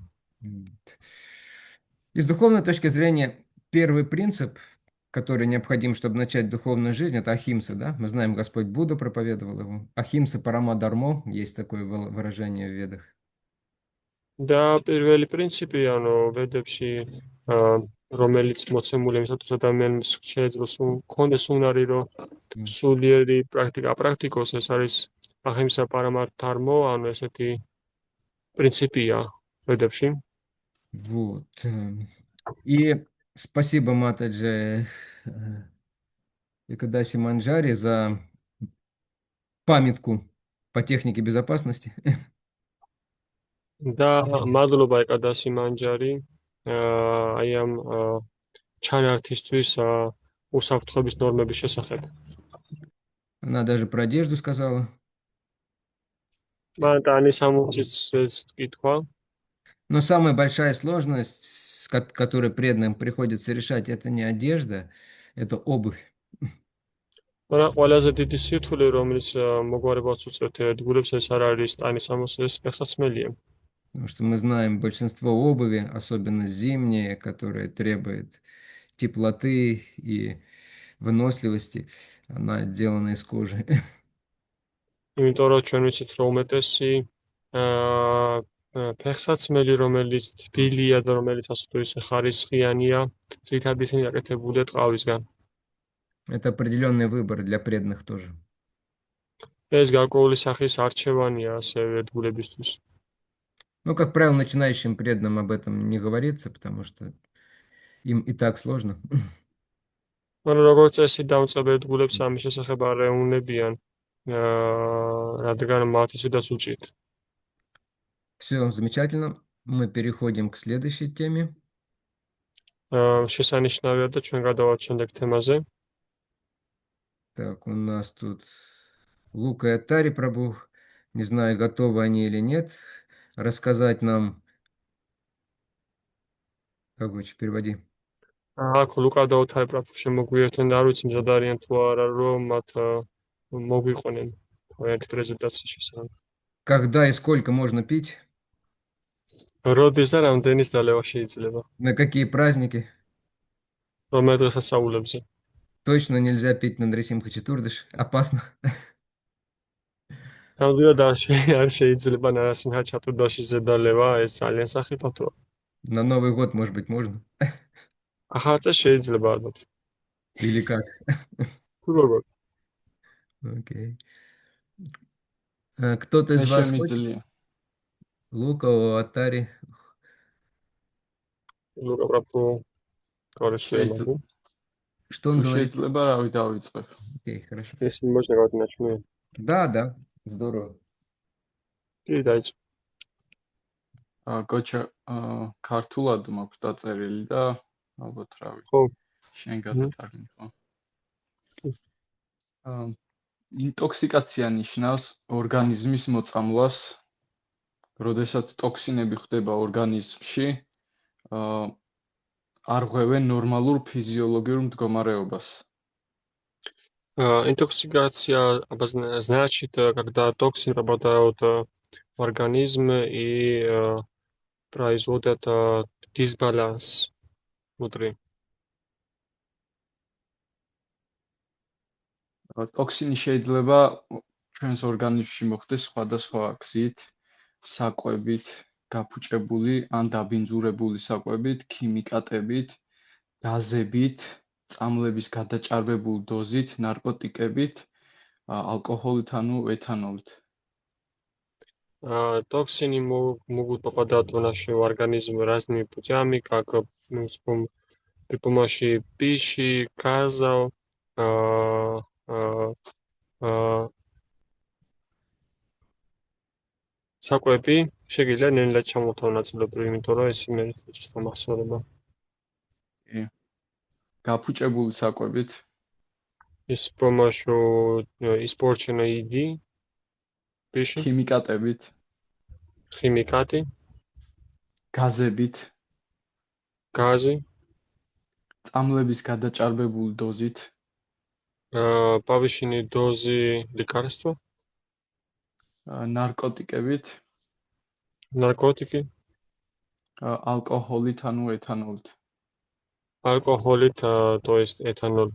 И с духовной точки зрения, первый принцип, который необходим, чтобы начать духовную жизнь, это ахимса, да? Мы знаем, Господь Будда проповедовал его. Ахимса парама дармо, есть такое выражение в ведах. და პირველი პრინციპი, ანუ ვედებში, რომელიც მოცემული იმისათვის ადამიანს შეიძლება კონდეს უნარი, რომ სულიერი პრაქტიკა აპრაქტიკოს, ეს არის ახიმსა პარამა დარმო, ანუ ესეთი პრინციპია ბედებში. Вот. И спасибо, Матаджи Экадаси Манджари, за памятку по технике безопасности. და მადლობა ეკადასი მანჯარი აი ამ ჩანართისთვის უსაფრთხოების ნორმების შესახებ. Она даже про одежду сказала. მან ტანის ამუხის კითხვა. Но самая большая сложность, с которой преданным приходится решать, это не одежда, это обувь. მაგრამ ყველაზე დიდი სირთულე, რომელიც მოგვარებას უწევთ ერთგულებს, ეს არ არის ტანის ამუხის ფეხსაცმელია. Потому что мы знаем большинство обуви, особенно зимние, которые требуют теплоты и выносливости, она сделана из кожи. იმიტომ რომ ჩვენ ვიცით, რომ უმეტესი ფეხსაცმელი, რომელიც თბილია და რომელიც ასე თუ ისე ხარისხიანია, ძირითადად ისინი აკეთებულია ტყავისგან. Это определенный выбор для преданных тоже. ეს გარკვეული სახის არჩევანია ასევე ერთგულებისთვის. Ну, как правило, начинающим преданным об этом не говорится, потому что им и так сложно. მაგრამ როგორც წესი დამწყებ ერთგულებს ამის შესახებ არ ეუბნებიან, რადგან მათ ისედაც უჭირთ. Все замечательно. Мы переходим к следующей теме. შესანიშნავია და ჩვენ გადავალთ შემდეგ თემაზე. Так, у нас тут Лука и Аттари Прабху. Не знаю, готовы они или нет рассказать нам. Как лучше переводи? აქ ლუკა და ოთარი პრაფუ შემოგვიერთდნენ და არ ვიცი მზად არიან თუ არა რომ მათ მოგვიყვნენ თქვენი პრეზენტაციის შესახებ. Когда и сколько можно пить? როდის და რამდენის დალევა შეიძლება? На какие праздники? რომელ დღესასწაულებზე? Точно нельзя пить на Нрисимха Четурдаш. Опасно. ნამდვილად არ შეიძლება ნარასიმჰა ჩატურდაშიზე დალევა, ეს ძალიან სახიფათოა. На Новый год, может быть, можно? ახალ წელს შეიძლება ალბათ. Или как? თუ როგორ? Окей. Кто-то из вас хочет? Лука, Аттари. ლუკა პრაფუ короче. Что он говорит? შეიძლება Окей, хорошо. ეს можно გავთ ნაჩვენე. Да, здорово. კი დაიწყო. გოჩა ქართულად მაქვს დაწერილი და ალბათ რავი. ხო. შენ გადატარგმნი, ხო? ინტოქსიკაცია ნიშნავს ორგანიზმის მოწამლას, როდესაც ტოქსინები ხდება ორგანიზმში, არ ღვევენ нормалურ физиологиურ მდგომარეობას. Интоксикация значит, когда токсин попадают в организм и производят дисбаланс внутри. ტოქსინი შეიძლება ჩვენს ორგანიზმში მოხდეს სხვადასხვა გზით, საკვებით, გაფუჭებული ან დაბინძურებული საკვებით, ქიმიკატებით, გაზებით, წამლების გადაჭარბებულ დოზით, ნარკოტიკებით, алкоголით ანუ ეთანოლით. Токсины могут попадать в наш организм разными путями, как при помощи пищи, газов, საკვები შეიძლება ნელ-ნელა ჩამოთვალ ნაწილობრივ, იმიტომ რომ ეს მე ჭირს დამახსოვრება. გაფუჭებული საკვებით ის помощью испорченной еды, пищи, ქიმიკატებით, химикаты, გაზებით, газы, წამლების გადაჭარბებული დოზით, повышенные дозы лекарства, ნარკოტიკებით, наркотики, ალკოჰოლით ანუ ეთანოლით. алкоголит, то есть этанол.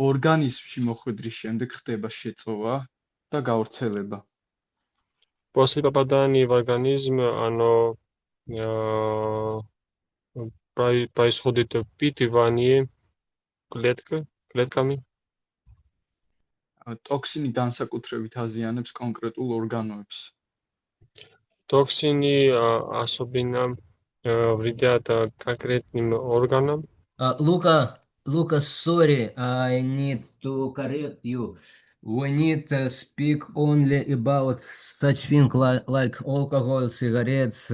ორგანიზმში მოხვედრის შემდეგ ხდება შეწოვა და გავრცელება. После попадания в организм оно происходит впитывание клетками. ტოქსინი განსაკუთრებით აზიანებს კონკრეტულ ორგანოებს. Toksini особенно вредят конкретным органам. Luca, sorry, I need to correct you. We need to speak only about such things like alcohol, cigarettes,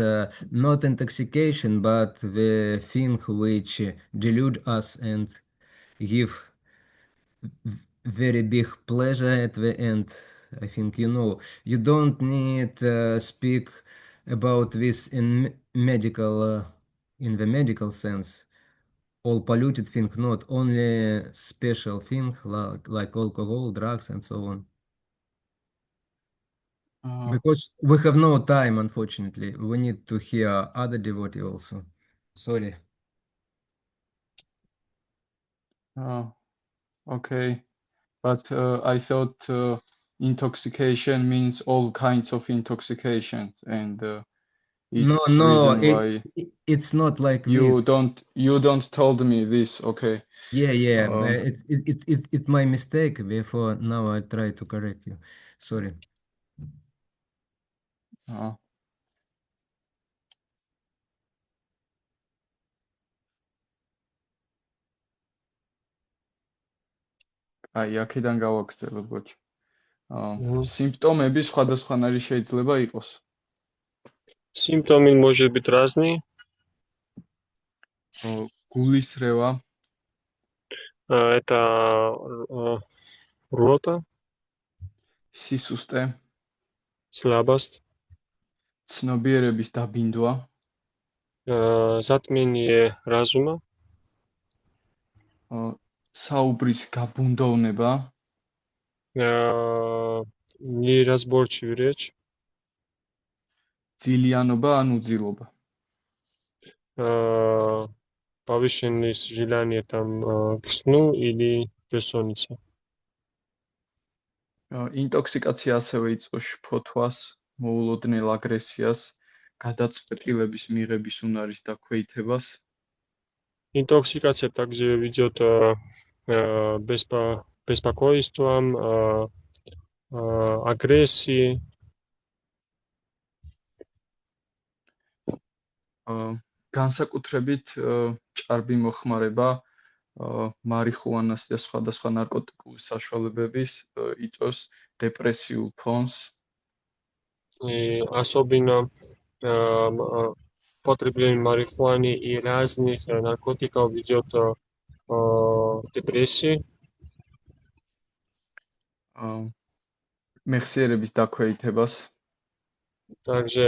not intoxication, but the thing which delude us and give very big pleasure at the end. I think you don't need speak about this in in the medical sense. All polluted thing, not only special thing like alcohol, drugs, and so on. Because we have no time, unfortunately. We need to hear other devotee also. Sorry. Okay, but I thought intoxication means all kinds of intoxication, and it's reason why it's not like you this. you don't told me this. Okay. Yeah, it's my mistake. Therefore, now I try to correct you. Sorry. აი, აქედან გავაგრძელოთ, ბოჭ. სიმპტომები სხვადასხვანაირი შეიძლება იყოს. Симптомы может быть разные. გულისრევა, Это рвота, სისუსტე, слабость, ცნობიერების დაბინდვა, затмение разума, საუბრის გაბუნდოვნება, неразборчивая речь, ძილიანობა ან უძილობა. повышенное желание там к сну или бессонница. ინტოქსიკაცია ასევე იწვევს შფოთვას, მოულოდნელ აგრესიას, გადაწყვეტილების მიღების უნარის დაქვეითებას. Интоксикация также ведет беспокойством, агрессии. განსაკუთრებით ჭარბი მოხმარება მარიხუანას და სხვადასხვა ნარკოტიკული საშუალებების იწვევს დეპრესიულ ფონს. Особенно потребление марихуаны и разных наркотиков ведет депрессии. მეხსიერების დაქვეითებას. Также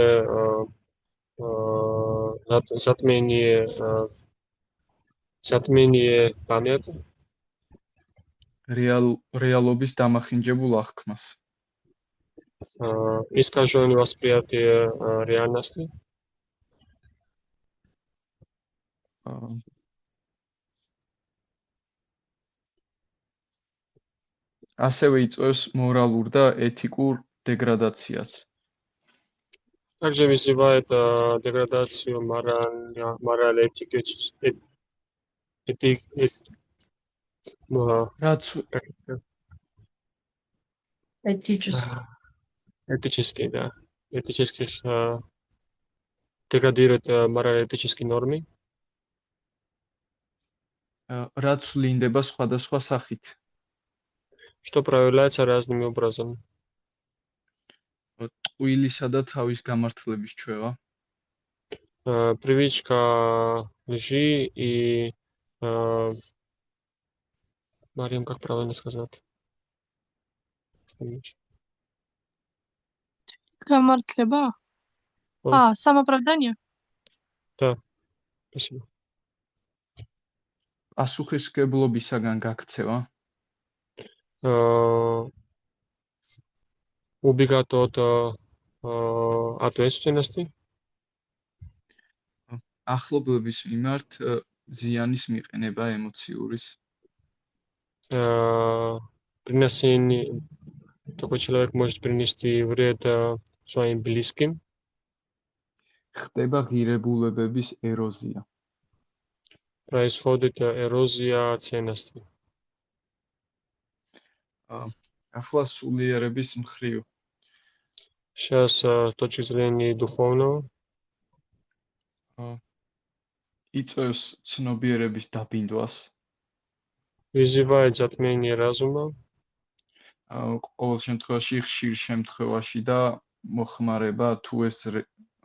затмение памяти. რეალობის დამახინჯებულ აღქმას. Искаженное восприятие реальности. ასევე იწვევს მორალურ და ეთიკურ დეგრადაციას. Также вызывает деградацию морали, этических, да, этических, деградирует морально-этические нормы. რაც ვლინდება სხვადასხვა სახით. Что проявляется разными образом. ტყუილისა და თავის გამართლების ჩვევა. Привычка лжи и Мариам, как правильно сказать? Გამართლება? Самооправдание? Да, спасибо. პასუხისმგებლობისაგან გაქცევა. Убегать от ответственности. ახლობლების მიმართ ზიანის მიყენება ემოციურის. Такой человек может принести вред своим близким. ხდება ღირებულებების ეროზია. Происходит эрозия ценностей. ახლა სულიერების მხრივ. Сейчас с точки зрения духовного იწვევს ცნობიერების დაბინდვას. вызывает затмение разума, ყოველ შემთხვევაში ხშირ შემთხვევაში და მოხმარება თუ ეს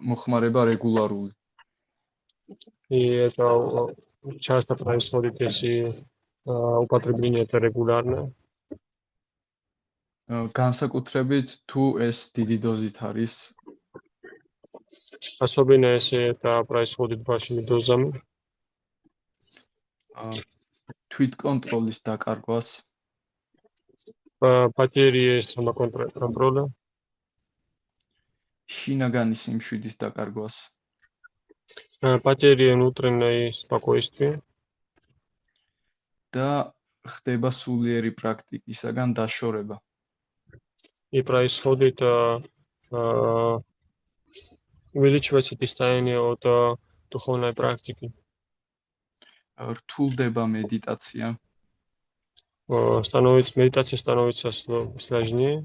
მოხმარება რეგულარული. и это часто происходит, если употребление это регулярно. განსაკუთრებით თუ ეს დიდი დოზით არის, Особенно если это происходит большими дозами, თვითკონტროლის დაკარგვას, потери самоконтроля, შინაგანი სიმშვიდის დაკარგვას, потери внутренней спокойствия და ხდება სულიერი პრაქტიკისაგან დაშორება. и происходит увеличивается отставание от духовной практики. რთულდება медитация, Медитация становится сложнее,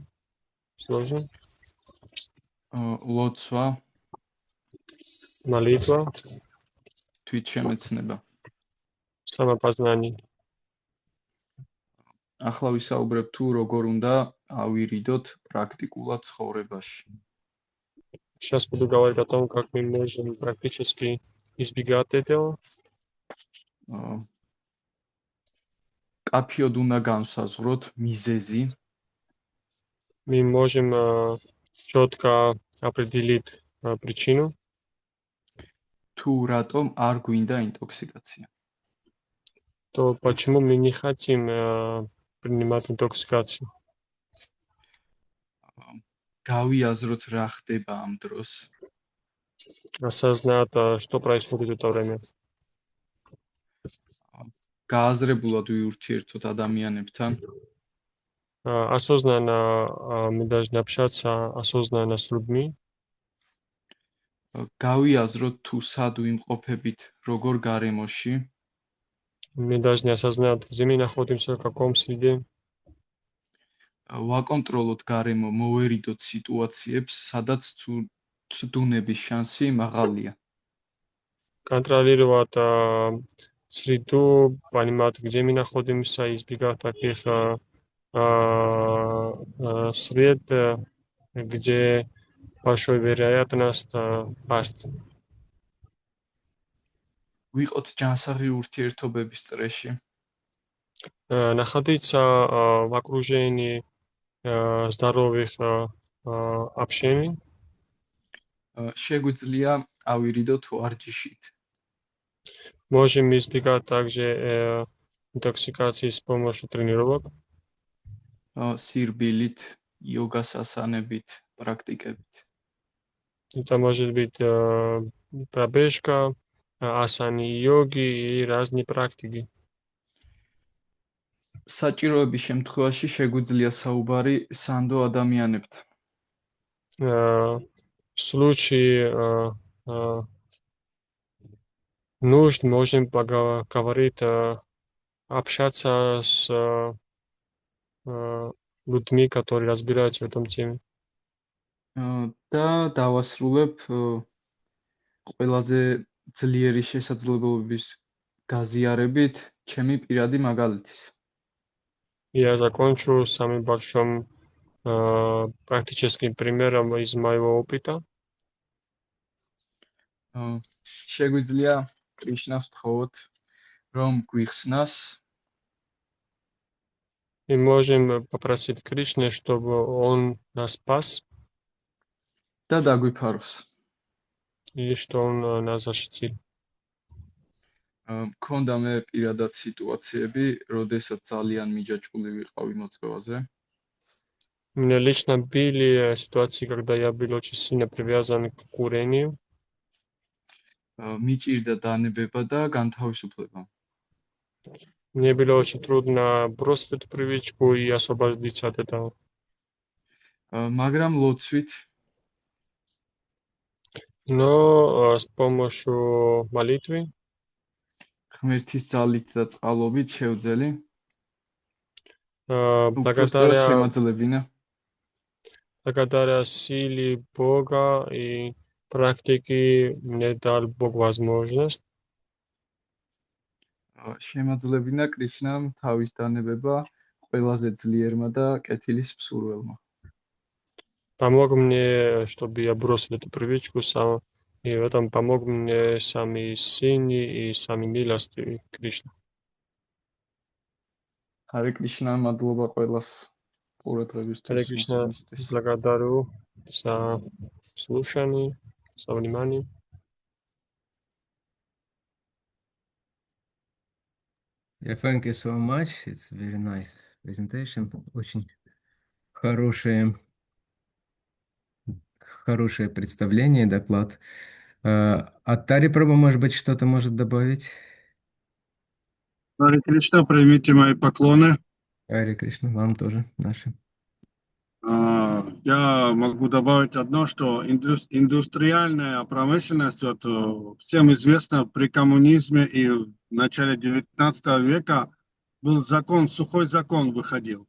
ლოცვა, молитва, თვითშემეცნება. самопознание. ახლა ვისაუბრებ თუ როგორ უნდა ავირიდოთ პრაქტიკულად ცხოვრებაში. Сейчас буду говорить о том, как мы можем практически избегать этого. კაფიოდ უნდა განსაზღვროთ მიზეზი, Мы можем четко определить причину, თუ რატომ არ გვინდა ინტოქსიკაცია. то почему мы не хотим принимать интоксикацию. გავიაზროთ რა ხდება ამ დროს. Осознать, что происходит в это время. გააზრებულად ვიურთიერთოთ ადამიანებთან, Осознанно мы должны общаться осознанно с людьми. გავიაზროთ თუ სად ვიმყოფებით, როგორ გარემოში, Мы должны осознать, где мы находимся, в каком среде. ვაკონტროლოთ გარემო, მოვერიდოთ სიტუაციებს, სადაც ცდუნების შანსი მაღალია. Контролировать среду, понимать, где мы находимся, избегать таких сред, где большая вероятность пасть. ვიყოთ ჯანსაღი ურთიერთობების წრეში, Находиться в окружении здоровых общений. შეგვიძლია ავირიდოთ ვარჯიშით, Можем избегать также интоксикации с помощью тренировок. სირბილით, იოგას ასანებით, პრაქტიკებით. Это может быть пробежка, асаны, йоги и разные практики. საჭიროების შემთხვევაში შეგვიძლია საუბარი სანდო ადამიანებთან. В случае нужд можем поговорить, общаться с людьми, которые разбираются в этом теме. და დავასრულებ ყველაზე ძლიერი შესაძლებლობების გაზიარებით ჩემი პირადი მაგალითის. Я закончу самым большим практическим примером из моего опыта. შეგვიძლია კრიშნას ვთხოვოთ, რომ გვიხსნას Мы можем попросить Кришны, чтобы он нас спас და დაგვიფაროს. и что он нас защитил. მქონდა მე პირადად სიტუაციები, როდესაც ძალიან მიჯაჭვული ვიყავი მოწვევაზე. У меня лично были ситуации, когда я был очень сильно привязан к курению. მიჭირდა დანებება და განთავისუფლება. Мне было очень трудно бросить эту привычку и освободиться от этого. მაგრამ ლოცვით Но с помощью молитвы, ღმერთის ძალით და წყალობით შევძელი უпростёт შემაძლებინა. Благодаря силе Бога и практике мне дал Бог возможность. შემაძლებინა კრიშნამ თავის დანებება ყველაზე ძლიერმა და კეთილის მსურველმა. Помог мне, чтобы я бросил эту привычку, и в этом помог мне самый сильный и самый милостивый Кришна. ჰარე კრიშნა, მადლობა ყველას ყურადღებისთვის. Харе Кришна, благодарю за слушание, за внимание. Yeah, thank you so much. It's very nice presentation. Очень хорошее представление, доклад. Аттари Прабху, может быть, что-то может добавить? Харе Кришна, примите мои поклоны. Харе Кришна, вам тоже наши. Я могу добавить одно, что индустриальная промышленность, вот, всем известно, при коммунизме и в начале 19 века был закон, сухой закон выходил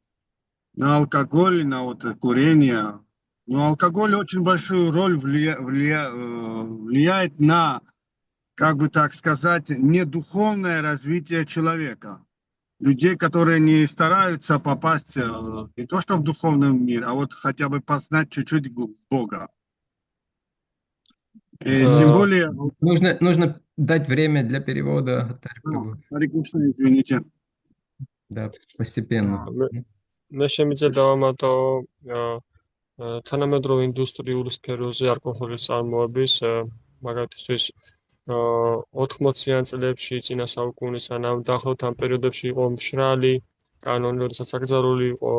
на алкоголь, на вот курение. Но алкоголь очень большую роль влияет на, как бы так сказать, недуховное развитие человека. Людей, которые не стараются попасть не то что в духовный мир, а вот хотя бы познать чуть-чуть Бога. И тем более... Нужно дать время для перевода. Аттари Прабху. Харе Кришна, извините. Да, постепенно. მე შემიძლია დავამატო თანამედროვე ინდუსტრიულ სფეროზე ალკოჰოლის წარმოების მაგალითისთვის 80-იან წლებში წინა საუკუნის ან დაახლოებით ამ პერიოდებში იყო მშრალი კანონი, როდესაც აკრძალული იყო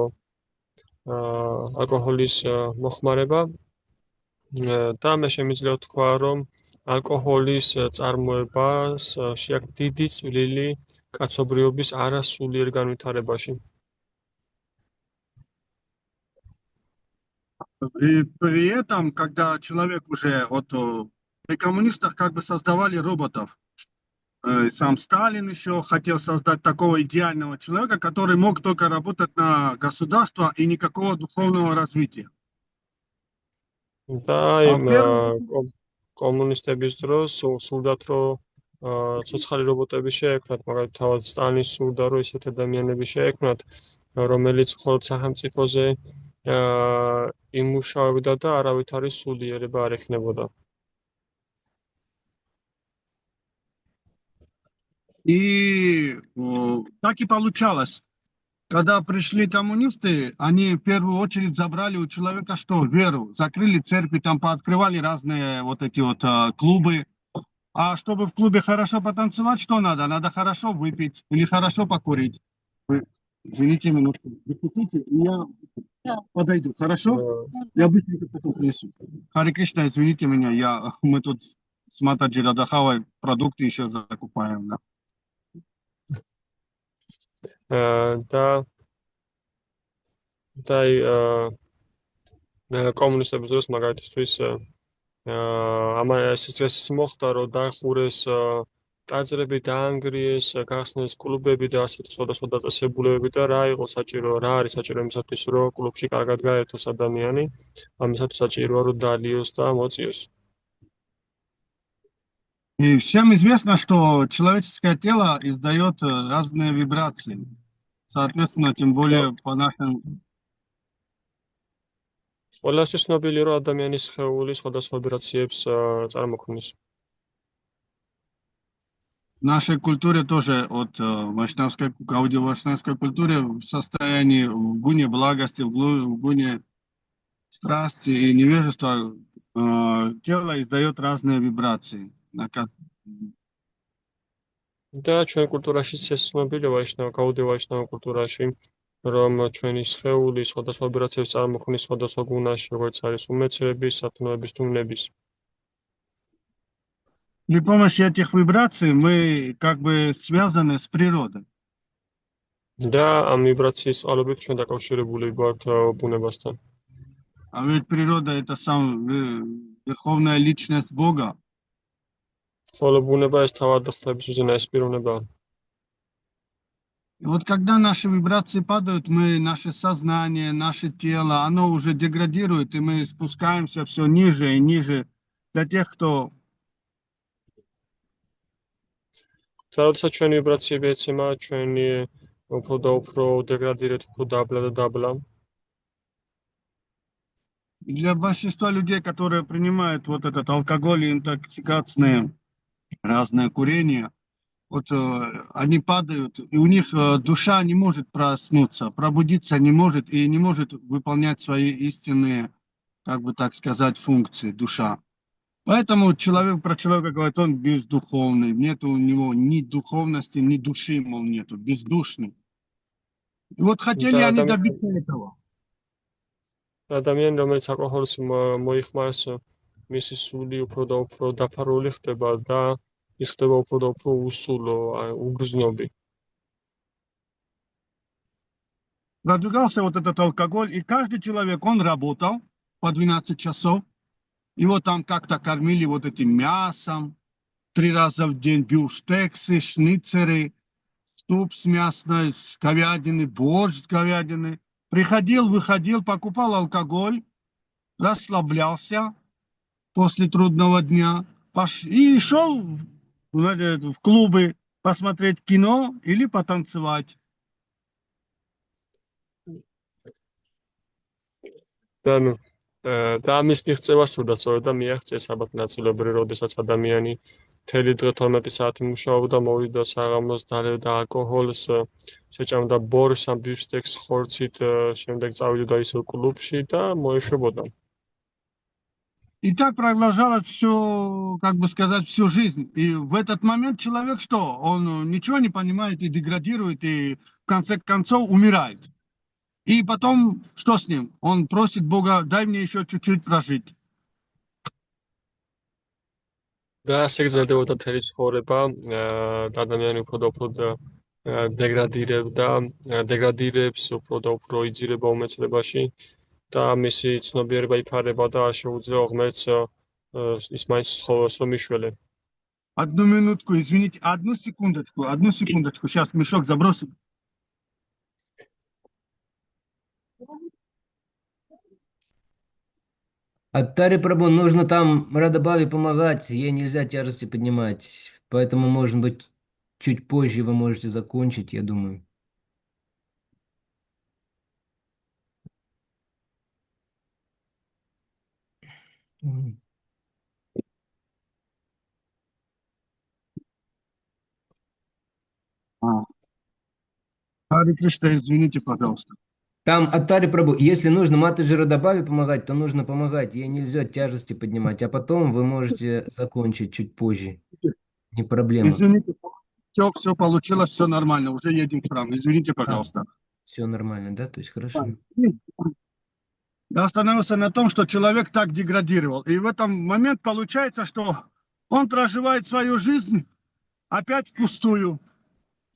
ალკოჰოლის მოხმარება და მე შემიძლია ვთქვა, რომ ალკოჰოლის წარმოებას შეაქვს დიდი წვლილი კაცობრიობის არასულიერ განვითარებაში. И при этом, когда человек уже, вот при коммунистах как бы создавали роботов, сам Сталин еще хотел создать такого идеального человека, который мог только работать на государство и никакого духовного развития. და კომუნისტების დროს სულდათ რომ ცოცხალი რობოტები შეექმნათ, მაგალითად თავად სტალინის სულდა რომ ისეთ ადამიანები შეექმნათ, რომელიც მხოლოდ სახელმწიფოზე იმუშავებდა და არავითარი სულიერება არ ექნებოდა. И так и получалось. Когда пришли коммунисты, они в первую очередь забрали у человека что? Веру. Закрыли церкви, там пооткрывали разные вот эти вот клубы. А чтобы в клубе хорошо потанцевать, что надо? Надо хорошо выпить или хорошо покурить. Вы, извините минутку, выпустите, я подойду, хорошо? Я быстренько потом принесу. Харе Кришна, извините меня, мы тут с Матаджи Радахавой продукты еще закупаем. Да. და კომუნისტების დროს მაგალითისთვის ეს მოხდა, რომ დაახურეს ტაძრები, დაანგრიეს, გახსნეს კლუბები და ასეთი სხვადასხვა დაწესებულებები და რა არის საჭირო იმისათვის, რომ კლუბში კარგად გაერთოს ადამიანი, ამისათვის საჭიროა, რომ დალიოს და მოწიოს. И всем известно, что человеческое тело издает разные вибрации. Соответственно, тем более по нашим... ყველასთვის ცნობილი, რომ ადამიანის სხეული სხვადასხვა ვიბრაციებს წარმოქმნის. В нашей культуре тоже, от аудиовайшнавской культуре, в состоянии, в гуне благости, в гуне страсти и невежества тело издает разные вибрации. და ჩვენ კულტურაშიც ეს ცნობილია გაუდიოვაიშნავ კულტურაში, რომ ჩვენი სხეული სხვადასხვა ვიბრაციებს წარმოქმნის სხვადასხვა გუნაში, როგორც არის უმეცრების, სათნოების, თუნების. При помощи этих вибраций мы как бы связаны с природой. და ამ ვიბრაციის წყალობით ჩვენ დაკავშირებული ვართ ბუნებასთან. А ведь природа это сам верховная личность Бога. ხოლო ბუნება ეს თავად ღვთაების უზენაესი პიროვნებაა. И вот когда наши вибрации падают, наше сознание, наше тело, оно уже деградирует, и мы спускаемся все ниже и ниже. Для тех, кто... და როდესაც ჩვენი ვიბრაციები ეცემა, ჩვენი უფრო და უფრო დეგრადირებთ, უფრო დაბლა და დაბლა. Для большинства людей, которые принимают вот этот алкоголь и интоксикационные разное курение, вот они падают, и у них душа не может проснуться, пробудиться не может и не может выполнять свои истинные, как бы так сказать, функции, душа. Поэтому человек про человека говорит, он бездуховный, нет у него ни духовности, ни души, мол, нету, бездушный. И вот хотели Да, они добиться этого. ადამიანი, რომელიც ალკოჰოლს მოიხმარს, მისი სული უფრო და უფრო დაფარული ხდება და ის ხდება უფრო და უფრო უსულო, უგრძნობი. Продвигался вот этот алкоголь, и каждый человек, он работал по 12 часов, его там как-то кормили вот этим мясом, 3 раза в день бифштексы, шницеры, суп с мясной, с говядины, борщ с говядины. Приходил, выходил, покупал алкоголь, расслаблялся после трудного дня и шел в клубы посмотреть кино или потанцевать. და ამის მიღწევა სურდა სწორედ და მიაღწიეს ალბათ ნაწილობრივ, როდესაც ადამიანი მთელი დღე 12 საათი მუშაობდა, მოვიდა საღამოს, დალევდა ალკოჰოლს, შეჭამდა ბორშს ან ბიფშტექს ხორცით, შემდეგ წავიდა ისევ კლუბში და მოეშვებოდა. И так продолжалось все, как бы сказать, всю жизнь. И в этот момент человек что? Он ничего не понимает и деградирует, и в конце концов умирает. И потом, что с ним? Он просит Бога, дай мне еще чуть-чуть прожить. და ასე გრძელდებოდა მთელი ცხოვრება, და ადამიანი უფრო და უფრო დეგრადირებს, უფრო და უფრო იძირება უმეცნებაში და მისი ცნობიერება იფარება და არ შეუძლია ღმერთს ის მაინც ცხოველს რომ იშველე. Одну минутку, извините, одну секундочку, сейчас мешок забросим. Аттари Прабhu, нужно там Радабави помогать, ей нельзя тяжести поднимать. Поэтому, может быть, чуть позже вы можете закончить, я думаю. Харе Кришна, извините, пожалуйста. Там Аттари Прабhu, если нужно Матаджи Радабави помогать, то нужно помогать. Ей нельзя тяжести поднимать, а потом вы можете закончить чуть позже. Не проблема. Извините, все получилось, все нормально, уже едем в храм. Извините, пожалуйста. Все нормально, да? То есть хорошо. Я остановился на том, что человек так деградировал. И в этом момент получается, что он проживает свою жизнь опять впустую.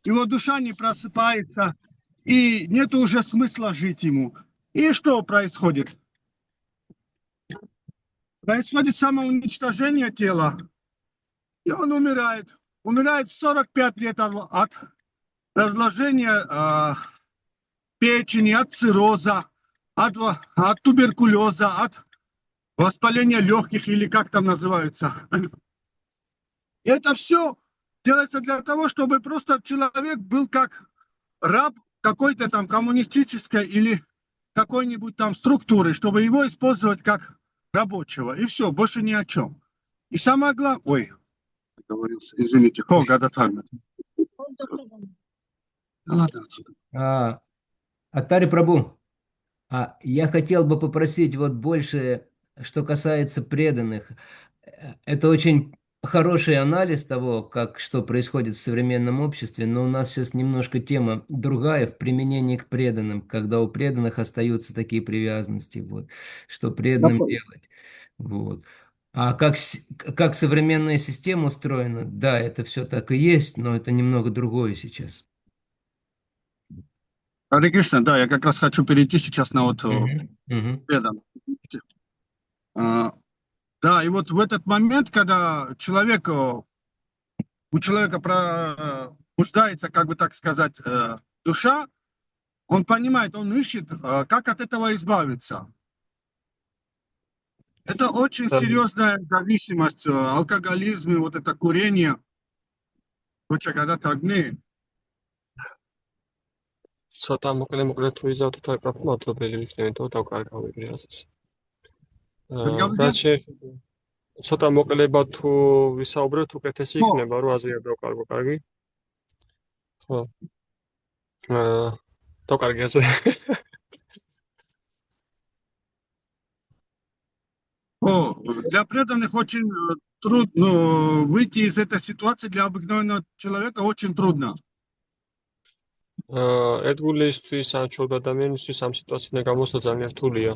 Его душа не просыпается, и нет уже смысла жить ему. И что происходит? Происходит самоуничтожение тела, и он умирает. Умирает в 45 лет от разложения печени, от цирроза, от туберкулеза, от воспаления легких, или как там называются. И это все делается для того, чтобы просто человек был как раб какой-то там коммунистической или какой-нибудь там структуры, чтобы его использовать как рабочего. И все, больше ни о чем. И самое главное... Ой, договорился, извините. Аттари Прабhu, я хотел бы попросить вот больше, что касается преданных. Это очень хороший анализ того, что происходит в современном обществе, но у нас сейчас немножко тема другая в применении к преданным, когда у преданных остаются такие привязанности, вот, что преданным делать. Вот. А как современная система устроена, да, это все так и есть, но это немного другое сейчас. Харе Кришна, да, я как раз хочу перейти сейчас на вот преданных. Да, и вот в этот момент, когда у человека пробуждается, как бы так сказать, душа, он понимает, он ищет, как от этого избавиться. Это очень серьезная зависимость, алкоголизм, и вот это курение. Короче, когда огни. ცოტა მოკლედ თუ იზავთ თაიპრაფ მოთობელი ვიხდები თუ დავკარგავები ასეს. რაც შეიძლება ცოტა მოკლებად თუ ვისაუბროთ უკეთესი იქნება რომ აზრი არ დავკარგო, კარგი? ხო. დავკარგი ასე. Для преданных очень трудно выйти из этой ситуации, для обыкновенного человека очень трудно. ერთგულისთვის ან ჩოლ ადამიანისთვის ამ სიტუაციიდან გამოსვლა ძალიან რთულია.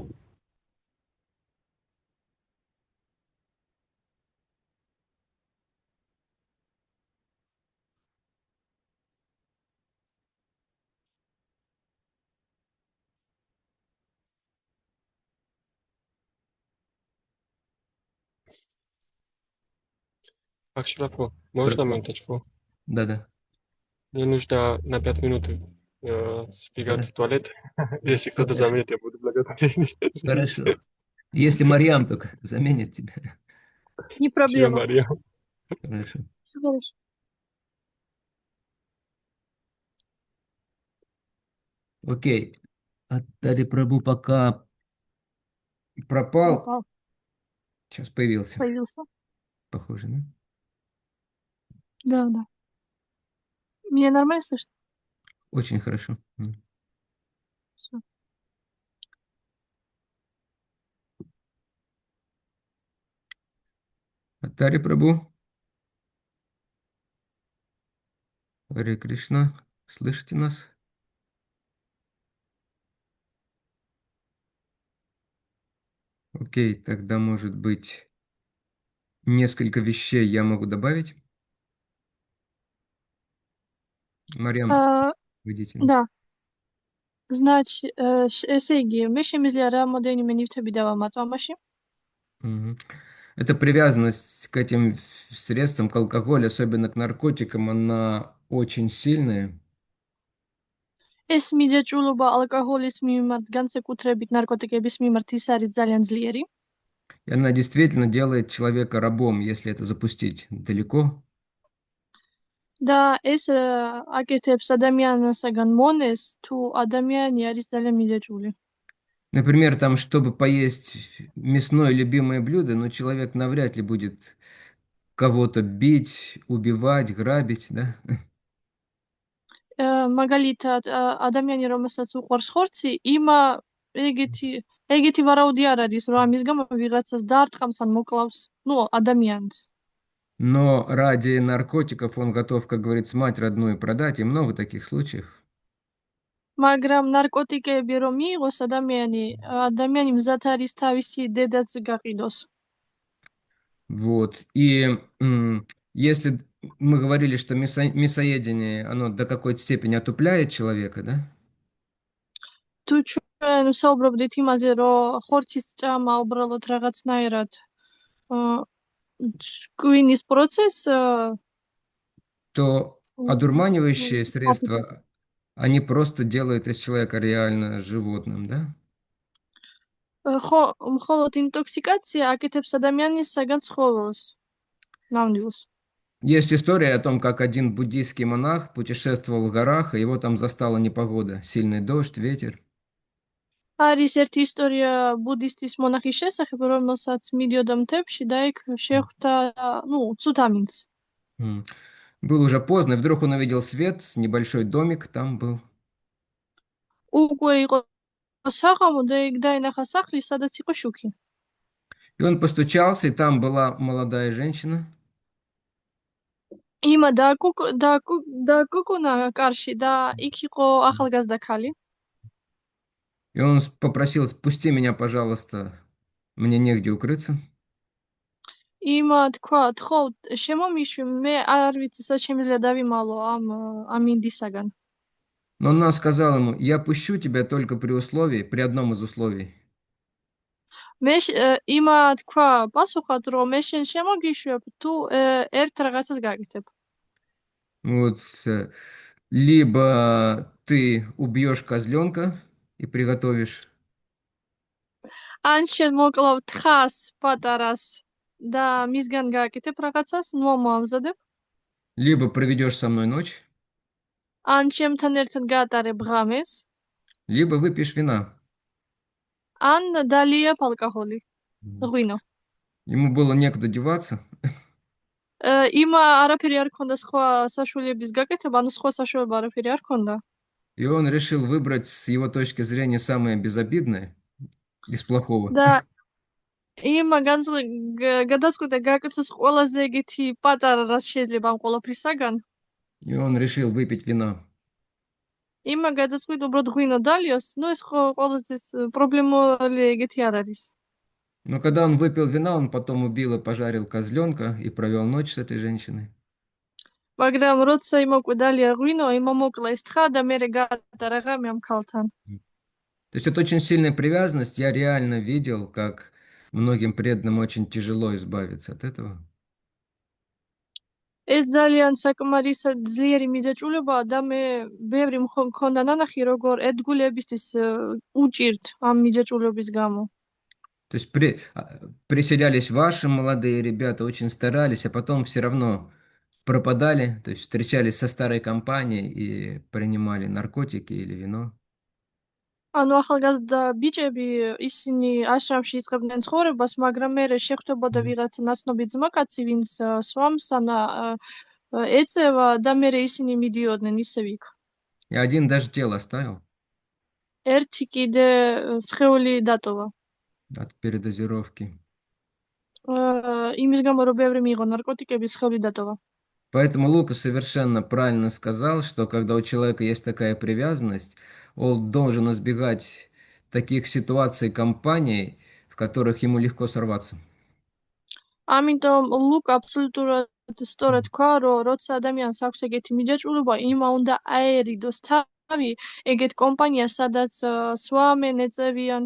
Акшрафо, можно минуточку? Да. Мне нужно на 5 минут сбегать в туалет. Если кто-то заменит, я буду благодарен. Хорошо. Если Марьям только заменит тебя. Не проблема. Мария. Хорошо. Всё хорошо. Окей. Аттари Прабху пока пропал. Сейчас появился. Появился. Похоже, да? Да. Меня нормально слышно? Очень хорошо. Всё. Аттари Прабху. Харе Кришна. Слышите нас? Окей, тогда, может быть, несколько вещей я могу добавить. Марьям, выйдите. Да. Значит, ესე იგი, მე შემიძლია რამოდენიმე ნივთები დავამატო ამაში. Эта привязанность к этим средствам, к алкоголю, особенно к наркотикам, она очень сильная. ეს მიჯაჭვულობა ალკოჰოლის მიმართ, განსაკუთრებით ნარკოტიკების მიმართ ის არის ძალიან ძლიერი. И она действительно делает человека рабом, если это запустить далеко. და ეს აკეთებს ადამიანსაგან მონეს, თუ ადამიანი არის ძალიან მიჯაჭვული. Например, там, чтобы поесть мясное любимое блюдо, но человек навряд ли будет кого-то бить, убивать, грабить, да? მაგალითად, ადამიანი, რომელსაც უყვარს ხორცი, ეგეთი ვარაუდი არ არის, რომ ამის გამო ვიღაცას დაარტყამს ან მოკლავს, ადამიანს. Но ради наркотиков он готов, как говорится, мать родную продать, и много таких случаев. მაგრამ ნარკოტიკები რომ მიიღოს ადამიანი მზად არის თავისი დედაც გაყიდოს. Вот. И если мы говорили, что мясоедение, оно до какой-то степени отупляет человека, да? თუ ჩვენ ვსაუბრობდით იმაზე, რომ ხორცის ჭამა უბრალოდ რაღაცნაირად კვინის პროცესს, то одурманивающие средства, они просто делают из человека реально животным, да? მხოლოდ ინტოქსიკაცია აკეთებს ადამიანისაგან ცხოველს, ნამდვილს. Есть история о том, как один буддийский монах путешествовал в горах, и его там застала непогода, сильный дождь, ветер. არის ერთი ისტორია ბუდისტის მონახის შესახებ, რომელსაც მიდიოდა მთებში და იქ შეხვდა, ცუდ ამინდს. Было уже поздно, и вдруг он увидел свет, небольшой домик там был. უკვე იყო საღამო და იქ დაინახა სახლი, სადაც იყო შუქი. И он постучался, и там была молодая женщина. იმა დაკუკუნა კარში და იქ იყო ახალგაზრდა ქალი. И он попросил: спусти меня, пожалуйста, мне негде укрыться. იმა თქვა, ხო, შემომიშვი, მე არ ვიცი, სად შემიძლია დავიმალო ამ ინდისაგან. Но она сказала ему: я пущу тебя только при одном из условий. იმა თქვა პასუხად, რომ მე შენ შემოგიშვებ, თუ ერთ რაღაცას გაკეთებ. Вот, либо ты убьешь козленка и приготовишь. ან შენ მოკლავ თხას პატარას და მისგან გააკეთებ რაღაცას, ნუ მოამზადებ, Либо проведешь со мной ночь, ან ჩემთან ერთად გაატარებ ღამეს, либо выпьешь вина. ან დალიებ ალკოჰოლი, ღვინო. Ему было некуда деваться, იმ არაფერი არ ქონდა სხვა საშუალებების გაკეთება, ანუ სხვა საშუალება არაფერი არ ქონდა. и он решил выбрать с его точки зрения самое безобидное из плохого. და იმ გადაწყვიტა გააკეთოს ყველაზე ეგეთი პატარა, რაც შეიძლება ამ ყველაფრისაგან. И он решил выпить вина. იმ გადაწყვიტა უბრალოდ ღვინო დალიოს, ну ეს ყველაზე პრობლემური ეგეთი არ არის. Но когда он выпил вина, он потом убил и пожарил козленка и провел ночь с этой женщиной. მაგრამ როცა იმოკვე დალია ღვინო, იმომოკლა ეს თხა და მერე გაატარა ღამე ამ ქალთან. То есть это очень сильная привязанность. Я реально видел, как многим преданным очень тяжело избавиться от этого. ეს ძალიან საკმარისად ძლიერი მიზაჭულობაა და მე ბევრი მქონდა ნანახი, როგორ ერთგულებისთვის უჭირთ ამ მიზაჭულობის გამო. То есть приселялись ваши молодые ребята, очень старались, а потом все равно пропадали, то есть встречались со старой компанией и принимали наркотики или вино. ანუ ახალგაზრდა ბიჭები ისინი აშრამში იწყებდნენ ცხოვრებას, მაგრამ მერე შეხვდებოდა ვიღაცა ნაცნობი ძმაკაცი, ვინც სვამს ან ეწევა და მერე ისინი მიდიოდნენ ისევ იქ. И один даже тело оставил ერთი კიდე სხეული დატოვა. от передозировки. იმის გამო რომ ბევრი მიიღო ნარკოტიკები, სხეული დატოვა. Поэтому Лука совершенно правильно сказал, что когда у человека есть такая привязанность, он должен избегать таких ситуаций компаний, в которых ему легко сорваться. ამიტომ ლუკა აბსოლუტურად სწორად თქვა, რომ როცა ადამიანს აქვს ეგეთი მიზაჭულობა, იმა უნდა აერიდოს თავი ეგეთ კომპანიას, სადაც სვამენ, ეწევიან.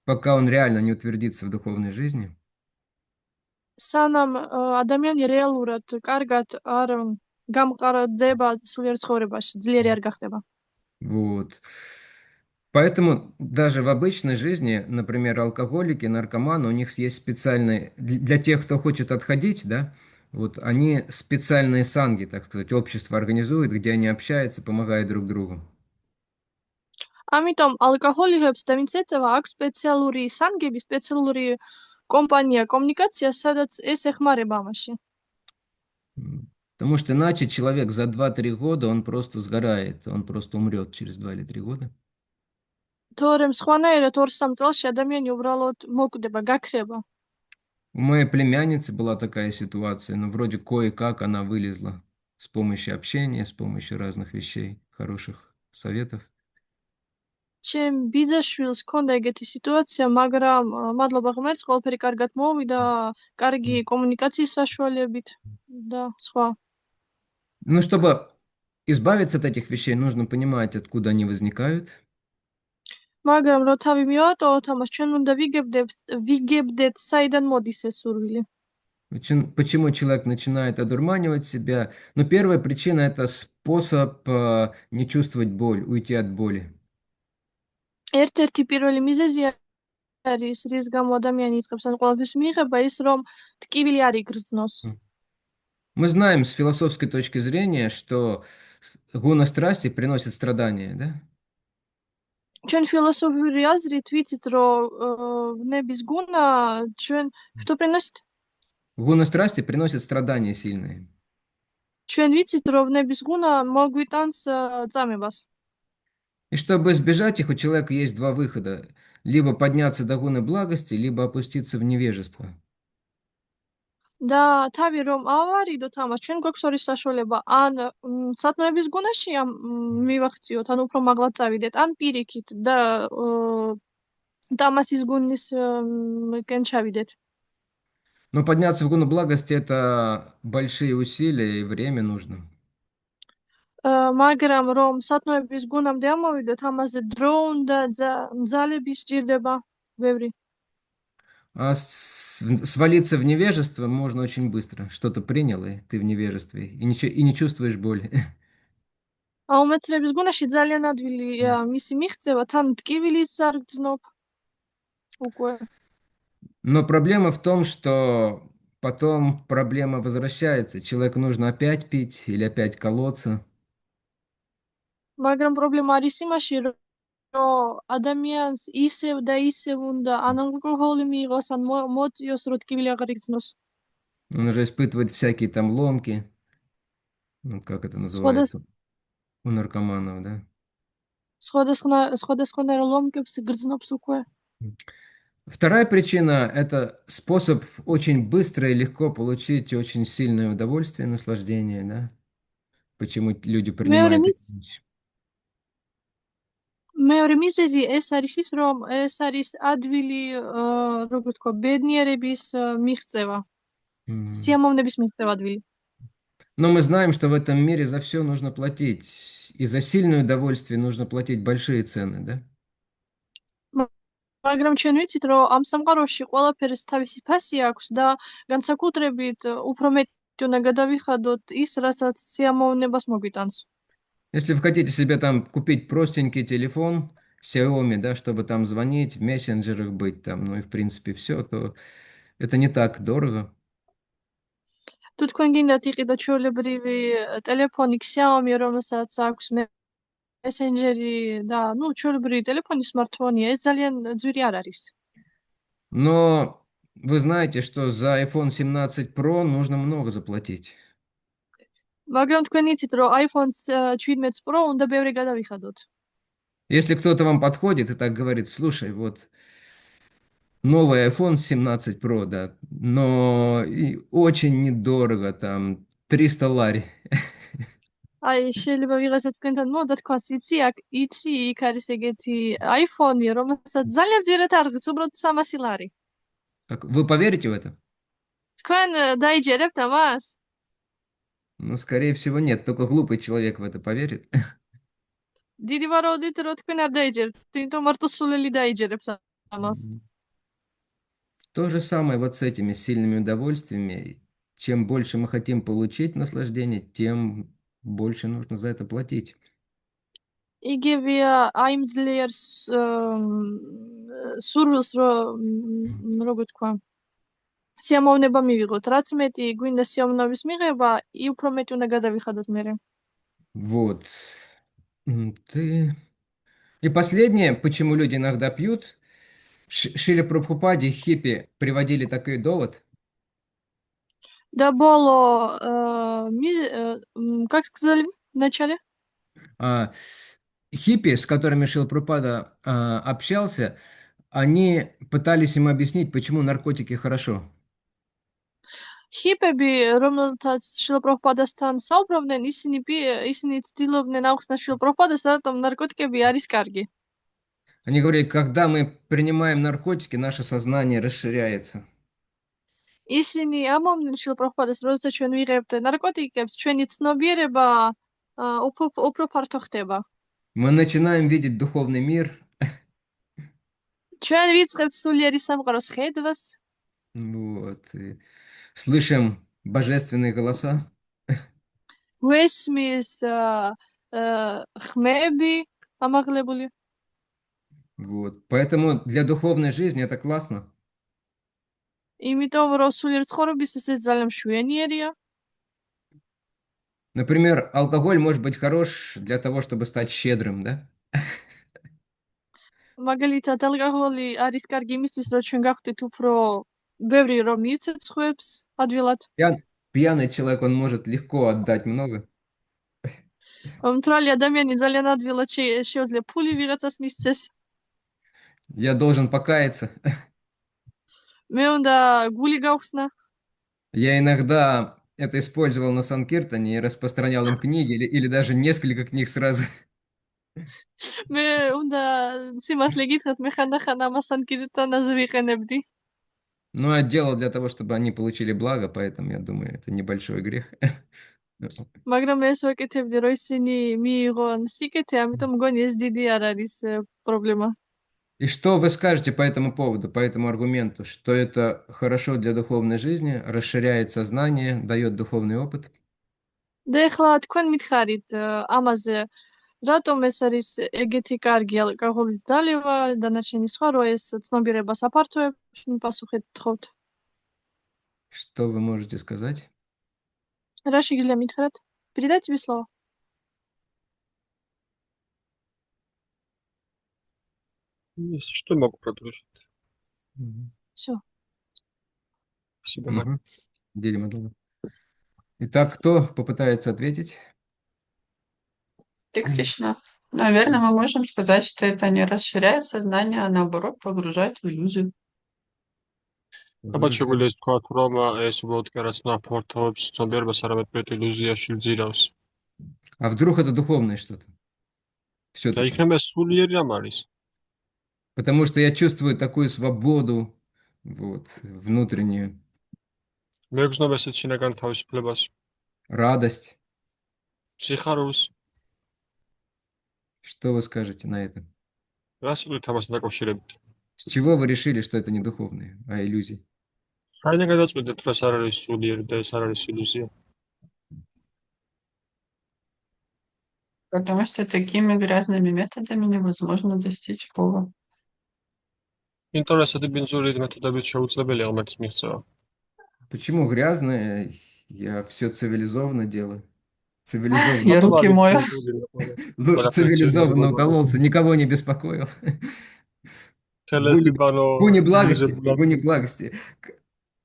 Пока он реально не утвердится в духовной жизни, სანამ ადამიანი რეალურად კარგად არ გამყარდება სულიერ ცხოვრებაში, ძლიერი არ გახდება. вот. Поэтому даже в обычной жизни, например, алкоголики, наркоманы, у них есть специальные, для тех, кто хочет отходить, да, вот они специальные санги, так сказать, общество организует, где они общаются, помогают друг другу. ამიტომ ალკოჰოლიკებს და ვინც ეწევა, აქვს სპეციალური სანგები, სპეციალური კომპანია კომუნიკაცია, სადაც ეს ეხმარება ამაში. Потому что иначе человек за 2-3 года, он просто сгорает, он просто умрет через 2 или 3 года. თორემ სხვანაირად 2-3 წელში ადამიანი უბრალოდ მოკვდება, გაქრება. У моей племянницы была такая ситуация, но вроде кое-как она вылезла с помощью общения, с помощью разных вещей, хороших советов. ჩემ ბიძაშვილს ჰქონდა ეგეთი სიტუაცია, მაგრამ მადლობა ღმერთს, ყველაფერი კარგად მოვიდა, კარგი კომუნიკაციის საშუალებით და სხვა. Ну, чтобы избавиться от этих вещей, нужно понимать, откуда они возникают. მაგრამ რო თავი მივატოვოთ ამას, ჩვენ უნდა ვიგებდეთ, საიდან მოდის ეს სურვილი. Почему человек начинает одурманивать себя? Ну, первая причина – это способ не чувствовать боль, уйти от боли. ერთ-ერთი პირველი მიზეზი არის, რის გამო ადამიანი იწყებს ამ ყველაფერს მიიღება, ის რომ ტკივილი არ იგრძნოს. Мы знаем с философской точки зрения, что гуна страсти приносит страдания, да? ჩვენ ფილოსოფიური აზრით ვიცით, რომ ვნების გუნა ჩვენ что приносит? Гуна страсти приносит страдания сильные. ჩვენ ვიცით, რომ ვნების გუნა მოგვიტანს წამებას. И чтобы избежать их, у человека есть два выхода. Либо подняться до гуны благости, либо опуститься в невежество. და თავი რომ ავარიდოთ ამას, ჩვენ გვაქვს ორი საშუალება, ან სათნოების გუნაში მივახციოთ, ან უფრო მაღლა წავიდეთ, ან პირიქით და დამასის გუნის კენ ჩავიდეთ. Но подняться в гуну благости – это большие усилия и время нужно. მაგრამ რომ სათნოების გუნამდე ამოვიდეთ, ამაზე დრო უნდა, ძალები სჭირდება ბევრი. А свалиться в невежество можно очень быстро. Что-то принял, и ты в невежестве, и не чувствуешь боли. აუმეცრების გუნაში ძალიან ადვილია მისი მიღწევა, თან ტკივილიც არ გრძნობ უკვე. Но проблема в том, что потом проблема возвращается. Человеку нужно опять пить или опять колоться. მაგრამ პრობლემა არის იმაში, რომ ადამიანს ისევ და ისევ უნდა ან ალკოჰოლი მიიღოს, ან მოწიოს, რომ ტკივილი აღარ იგრძნოს. Он уже испытывает всякие там ломки, ну, как это სხვადასხვა называется, у наркоманов, да? სხვადასხვა ლომკებს გრძნობს უკვე. Вторая причина– это способ очень быстро и легко получить очень сильное удовольствие, наслаждение, да? Почему люди მეორე принимают эти მიზ вещи. მეორე მიზეზი ეს არის ის, რომ ეს არის ადვილი, როგორ თქვა, ბედნიერების მიღწევა, М. სიამოვნების მიღწევა ადვილი. Но мы знаем, что в этом мире за все нужно платить. И за сильное удовольствие нужно платить большие цены, да? მაგრამ ჩვენ ვიცით, რომ ამ სამყაროში ყველაფერს თავისი ფასი აქვს და განსაკუთრებით უფრო მეტი უნდა გადავიხადოთ ის, რასაც სიამოვნებას მოგვიტანს. Если вы хотите себе там купить простенький телефон Xiaomi, да, чтобы там звонить, в мессенджерах быть там, ну и в принципе все, то это не так дорого. თუ თქვენ გინდათ იყიდოთ ჩვეულებრივი ტელეფონი Xiaomi, რომელსაც აქვს მესენჯერი და, ну, ჩვეულებრივი ტელეფონი, smartphone-ია, ეს ძალიან ძვირი არ არის. Но вы знаете, что за iPhone 17 Pro нужно много заплатить. მაგრამ თქვენ იცით, რომ iPhone 17 Pro უნდა ბევრი გადავიხადოთ. Если кто-то вам подходит и так говорит, слушай, вот новый iPhone 17 Pro, да, но и очень недорого, там 300 лари. აი, შეიძლება ვიღაცა თქვენთან მოვდა თქვას, იცი, იქ არის ეგეთი iPhone-ი, რომელსაც ძალიან ძვირად არგს, უბრალოდ 300 ლარი. Так, вы поверите в это? თქვენ დაიჯერებთ ამას? Ну, скорее всего, нет, только глупый человек в это поверит. დიდი ვარაუდით, რომ თქვენ არ დაიჯერებთ, იმიტომ მარტო სულელი დაიჯერებს ამას. То же самое вот с этими сильными удовольствиями. Чем больше мы хотим получить наслаждение, тем больше нужно за это платить. იგივეა აი იმ ძლიერ სურვილს, როგორ თქვა, სიამოვნება მივიღოთ. რაც მეტი გვინდა სიამოვნების მიღება, უფრო მეტი უნდა გადავიხადოთ მერე. Вот. Ты... И последнее, почему люди иногда пьют. Шрила Прабхупаде хиппи приводили такой довод. და ბოლო, как сказали вначале? Хиппи, с которыми Шрила Прабхупада общался, они пытались им объяснить, почему наркотики хорошо. ჰიპები, რომელთაც შრილა პრაბჰუპადასთან საუბრობდნენ, ისინი ცდილობდნენ აუხსნათ შრილა პრაბჰუპადას, რატომ ნარკოტიკები არის კარგი. Они говорили, когда мы принимаем наркотики, наше сознание расширяется. ისინი ამბობდნენ შრილა პრაბჰუპადას, როდესაც ჩვენ ვიღებთ ნარკოტიკებს, ჩვენი ცნობიერება უფრო ფართო ხდება. Мы начинаем видеть духовный мир. ჩვენ ვიწყებთ სულიერი სამყაროს ხედვას. Вот. И слышим божественные голоса. გვესმის ხმები ამაღლებული. Вот. Поэтому для духовной жизни это классно. იმიტომ რომ სულიერ ცხოვრებისთვის ეს ძალიან მშვენიერია. Например, алкоголь может быть хорош для того, чтобы стать щедрым, да? მაგალითად, ალკოჰოლი არის კარგი იმისთვის, რომ ჩვენ გავხდით უფრო ბევრი რომ მივცეთ სხვებს ადვილად. Пьяный человек, он может легко отдать много. მთვრალი ადამიანი ძალიან ადვილად შეუძლია ფული ვიღაცას მისცეს. Я должен покаяться. მე უნდა გული გავხსნა. Я иногда это использовал на Санкиртане и распространял им книги или даже несколько книг сразу. მე უნდა სიმართლე გითხრათ, მე ხანდახან ამას Санкиртანაზე ვიყენებდი. Ну, я делал для того, чтобы они получили благо, поэтому я думаю, это небольшой грех. მაგრამ ეს ვეკეთებდი, რომ ისინი მიიღონ სიკეთე, ამიტომ მგონი ეს დიდი არ არის პრობლემა. И что вы скажете по этому поводу, по этому аргументу, что это хорошо для духовной жизни, расширяет сознание, дает духовный опыт? და ეხლა თქვენ მითხარით ამაზე, რატომ ეს არის ეგეთი კარგი ალკოჰოლის დალევა, დანარჩენი სხვა, რომ ეს ცნობიერება საფართოებს, პასუხით თხოვთ. Что вы можете сказать? რა შეგიძლია მითხრათ? Передать тебе слово. Если что, могу продолжить. Мгм. Всё. Спасибо, Мария. Мгм. Дима, думаю. Итак, кто попытается ответить? Ты, Кришна. Наверное, мы можем сказать, что это не расширяет сознание, а наоборот погружает в иллюзию. ალბათ შეგვიძლია ის ვთქვათ, რომ ეს უბრალოდ კი რაც ნაფართოვებს ცნობიერებას, არამედ მეტ ილუზიაში გძირავს. А вдруг это духовное что-то? და Все-таки. იქნება ეს სულიერი რამ არის? Потому что я чувствую такую свободу, вот, внутреннюю, მე გრძნობ ესეთ შინაგან თავისუფლებას, радость. სიხარულს, Что вы скажете на это? რა სიტყვით ამასთან დაკავშირებით? С чего вы решили, что это не духовное, а иллюзии? საიდან გადაწყვეტეთ, რომ ეს არ არის სულიერი და ეს არ არის ილუზია? Потому что такими грязными методами невозможно достичь Бога. იმიტომ რომ ესეთი ბინძური მეთოდებით შეუძლებელია ღმერთის მიღწევა. Почему грязное? Я все цивилизованно делаю. Цивилизованно. Я руки мою. Ну, цивилизованно укололся, никого не беспокоил. Буни благости, буни благости.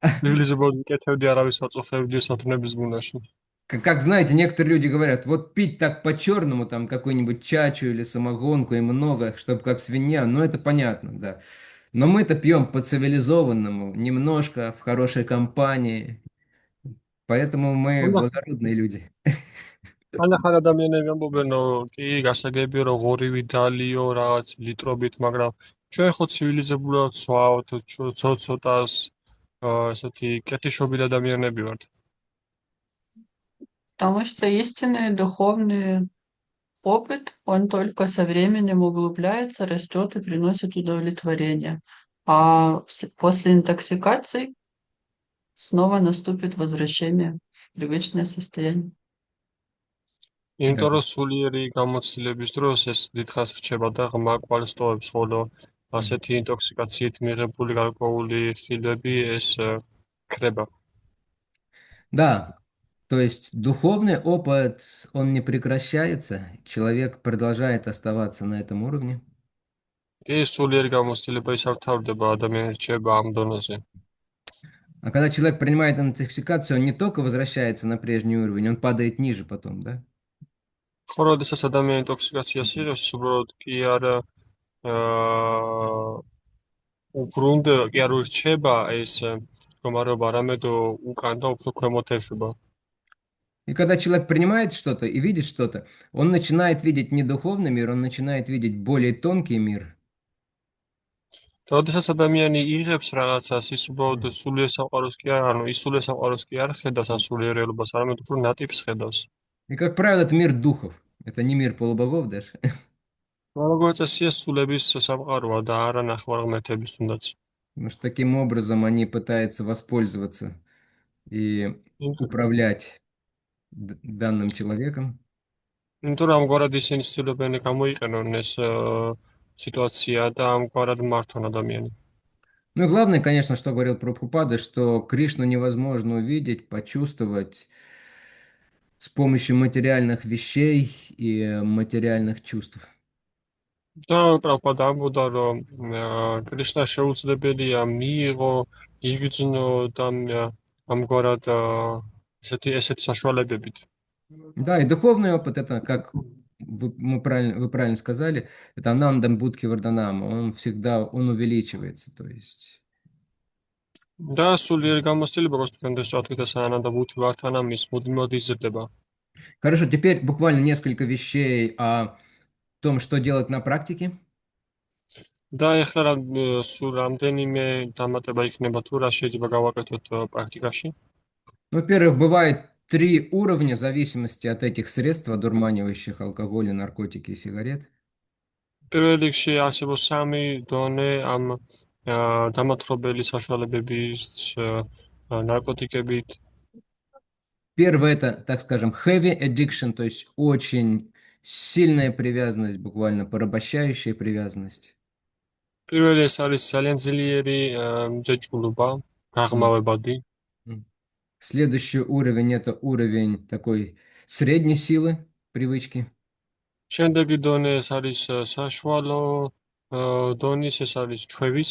ცივილიზებად მკეთებდი არავის აწοφებდი სათნების გუნდაში. Как знаете, некоторые люди говорят, вот пить так по-черному, там какую-нибудь чачу или самогонку и много, чтобы как свинья, ну это понятно, да. Но мы-то пьем по-цивилизованному, немножко, в хорошей компании, поэтому мы благородные люди. ანახარ ადამიანები ამბობენ, რომ კი, გასაგებია, რომ ღორივი დალიო, რაღაც ლიტრობით, მაგრამ ჩვენ ხო ცივილიზებულად ვსვავთ, ცოტას, ესეთი კეთილშობილი ადამიანები ვართ. Потому что истинный духовный опыт, он только со временем углубляется, растет и приносит удовлетворение. А после интоксикации снова наступит возвращение в привычное состояние. იმიტომ რომ სულიერი გამოცდილების დროს ეს დიდხანს რჩება და ღრმა კვალს ტოვებს, ხოლო ასეთი ინტოქსიკაციით მიღებული ალკოჰოლი ხილვები ეს ქრება. Да, то есть духовный опыт, он не прекращается, человек продолжает оставаться на этом уровне. კი, სულიერი გამოცდილება ისართავდება, ადამიანი რჩება ამ დონეზე. А когда человек принимает интоксикацию, он не только возвращается на прежний уровень, он падает ниже потом, да? ხო, როდესაც ადამიანი ინტოქსიკაციას იღებს, უბრალოდ კი არ უბრუნდა, კი არ ურჩება ეს მდგომარეობა, არამედ უკან და უფრო ქვემოთ ეშვება. И когда человек принимает что-то и видит что-то, он начинает видеть не духовный мир, он начинает видеть более тонкий мир. როდესაც ადამიანი იღებს რაღაცას, ის უბრალოდ სულიერ სამყაროს კი არ, ანუ ის სულიერ სამყაროს კი არ ხედავს ან სულიერ რეალობას, არამედ უფრო ნატიფს ხედავს. И, как правило, это мир духов. Это не мир полубогов даже. როგორც წესია, სულების სამყაროა და არა ნახევარღმერთების თუნდაც. Потому что таким образом они пытаются воспользоваться и управлять данным человеком. იმიტომ რომ ამგვარად ისინი ცდილობენ გამოიყენონ ეს ситуация და ამგვარად მართონ ადამიანი. Ну и главное, конечно, что говорил Прабхупада, что Кришну невозможно увидеть, почувствовать с помощью материальных вещей и материальных чувств. და პრაბჰუპადა ამბობდა, რომ კრიშნა შეუძლებელია მიიღო, იგრძნო და ამგვარად ესეთი საშუალებებით. Да, и духовный опыт, это, как вы правильно сказали, это Анандам Будхи Варданама, он всегда, он увеличивается, то есть... და სულიერი გამოცდილება, როგორც თქვენ ვთქვით, ეს ანანდა ბუდჰი ვარდანამი მუდმივად იზრდება. Хорошо, теперь буквально несколько вещей о том, что делать на практике. და ეხლა სულ რამდენიმე დამატება იქნება თუ რა შეიძლება გავაკეთოთ პრაქტიკაში. Во-первых, бывает 3 уровня в зависимости от этих средств, одурманивающих алкоголь, наркотики и сигарет. პირველ რიგში არსებობს 3 დონე ამ დამათრობელი საშუალებების ნარკოტიკებით. Первое это, так скажем, heavy addiction, то есть очень сильная привязанность, буквально порабощающая привязанность. პირველი ეს არის ძალიან ძლიერი ჯაჭვულობა, М. გაღმავებადი. М. Следующий уровень это уровень такой средней силы привычки. შემდეგი დონე ეს არის საშუალო დონის, ეს არის ჩვევის.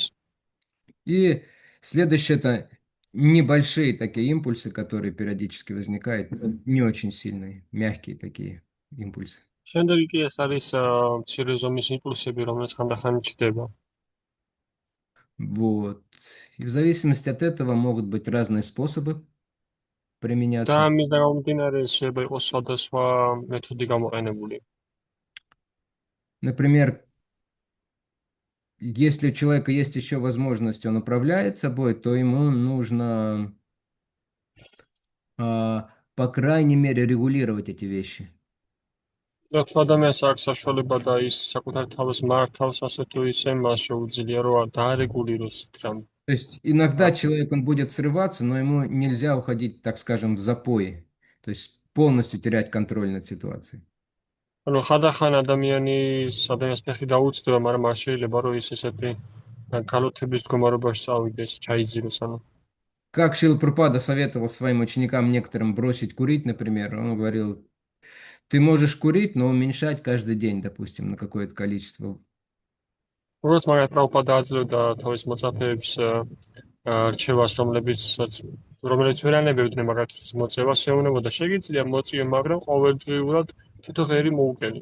И следующее это небольшие такие импульсы, которые периодически возникают, не очень сильные, мягкие такие импульсы. შემდეგი კი ეს არის მცირე ზომის იმპულსები, რომელიც ხანდახან ჩდება. Вот. И в зависимости от этого могут быть разные способы და применяться. ამის გამომდინარე შეიძლება იყოს სხვადასხვა მეთოდი გამოყენებული. Например, если у человека есть еще возможность, он управляет собой, то ему нужно, по крайней мере, регулировать эти вещи. და თუ ადამიანს აქვს საშუალება და ის საკუთარ თავს მართავს, ასე თუ ისე მას შეუძლია რომ დაარეგულიროს ეს რამე. То есть иногда Ас- человек, он будет срываться, но ему нельзя уходить, так скажем, в запои. То есть полностью терять контроль над ситуацией. ანუ ხანდახან ადამიანის ფეხი დაუწდება, მაგრამ არ შეიძლება რომ ის ესეთი გალოთების მდგომარეობაში წავიდეს, ჩაიძიროს ანუ. Как Шрила Прабхупада советовал своим ученикам некоторым бросить курить, например, он говорил, ты можешь курить, но уменьшать каждый день, допустим, на какое-то количество. როგორც მაგათ პრაბჰუპადა აძლევდა თავის მოწაფეებს რჩევას, რომელიც ვერანებებდნენ მაგათთვის მოწევას შეეუნებოდა, შეგიძლია მოწიო, მაგრამ ყოველდღიურად თითო ღერი მოუკენი.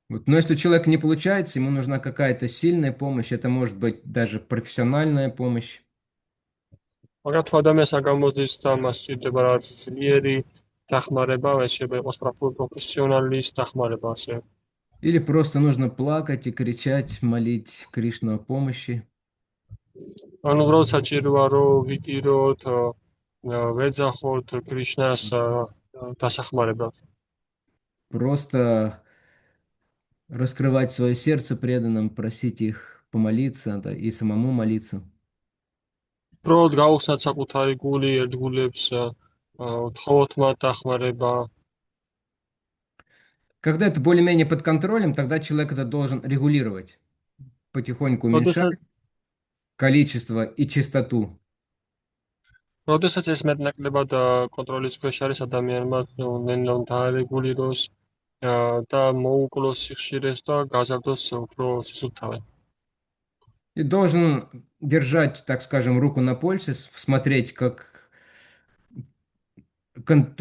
Вот. Но если у человека не получается, ему нужна какая-то сильная помощь, это может быть даже профессиональная помощь. მაგრამ თუ ადამიანს არ გამოდის და მას სჭირდება რაღაც ძლიერი დახმარება, ეს შეიძლება იყოს პროფესიონალის დახმარება ასე. Или просто нужно плакать и кричать, молить Кришну о помощи. ანუ უბრალოდ საჭიროა რომ ვიტიროთ, ვეძახოთ კრიშნას დასახმარებლად. Просто раскрывать свое сердце преданным, просить их помолиться, да, и самому молиться. უბრალოდ გაუხსნათ საკუთარი გული ერთგულებს, ვთხოვოთ მათ დახმარება. Когда это более-менее под контролем, тогда человек это должен регулировать, потихоньку уменьшать количество и частоту. როდესაც ეს მეტნაკლებად კონტროლის ქვეშ არის ადამიანმა უნდა დაარეგულიროს და მოუკლოს სიხშირეს და გაზარდოს უფრო სისუფთავე. И должен держать, так скажем, руку на пульсе, смотреть, то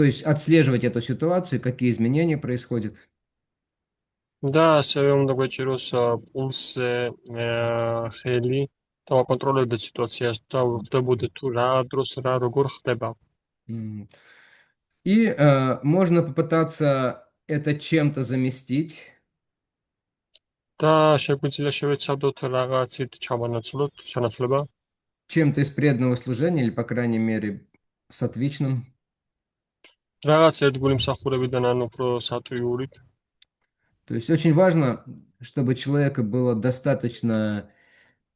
есть отслеживать эту ситуацию, какие изменения происходят. და ასევე უნდა გვეჭიროს პულსზე ხელი და ვაკონტროლებდეთ სიტუაციას და ვხვდებოდეთ თუ რა დროს რა როგორ ხდება. И можно попытаться это чем-то заместить. და შეგვიძლია შევეცადოთ რაღაცით ჩანაცვლება. Чем-то из преданного служения, или, по крайней мере, сатвичным. რაღაც ერთგული მსახურებიდან ან უფრო სატვიურით. То есть очень важно, чтобы у человека было достаточно,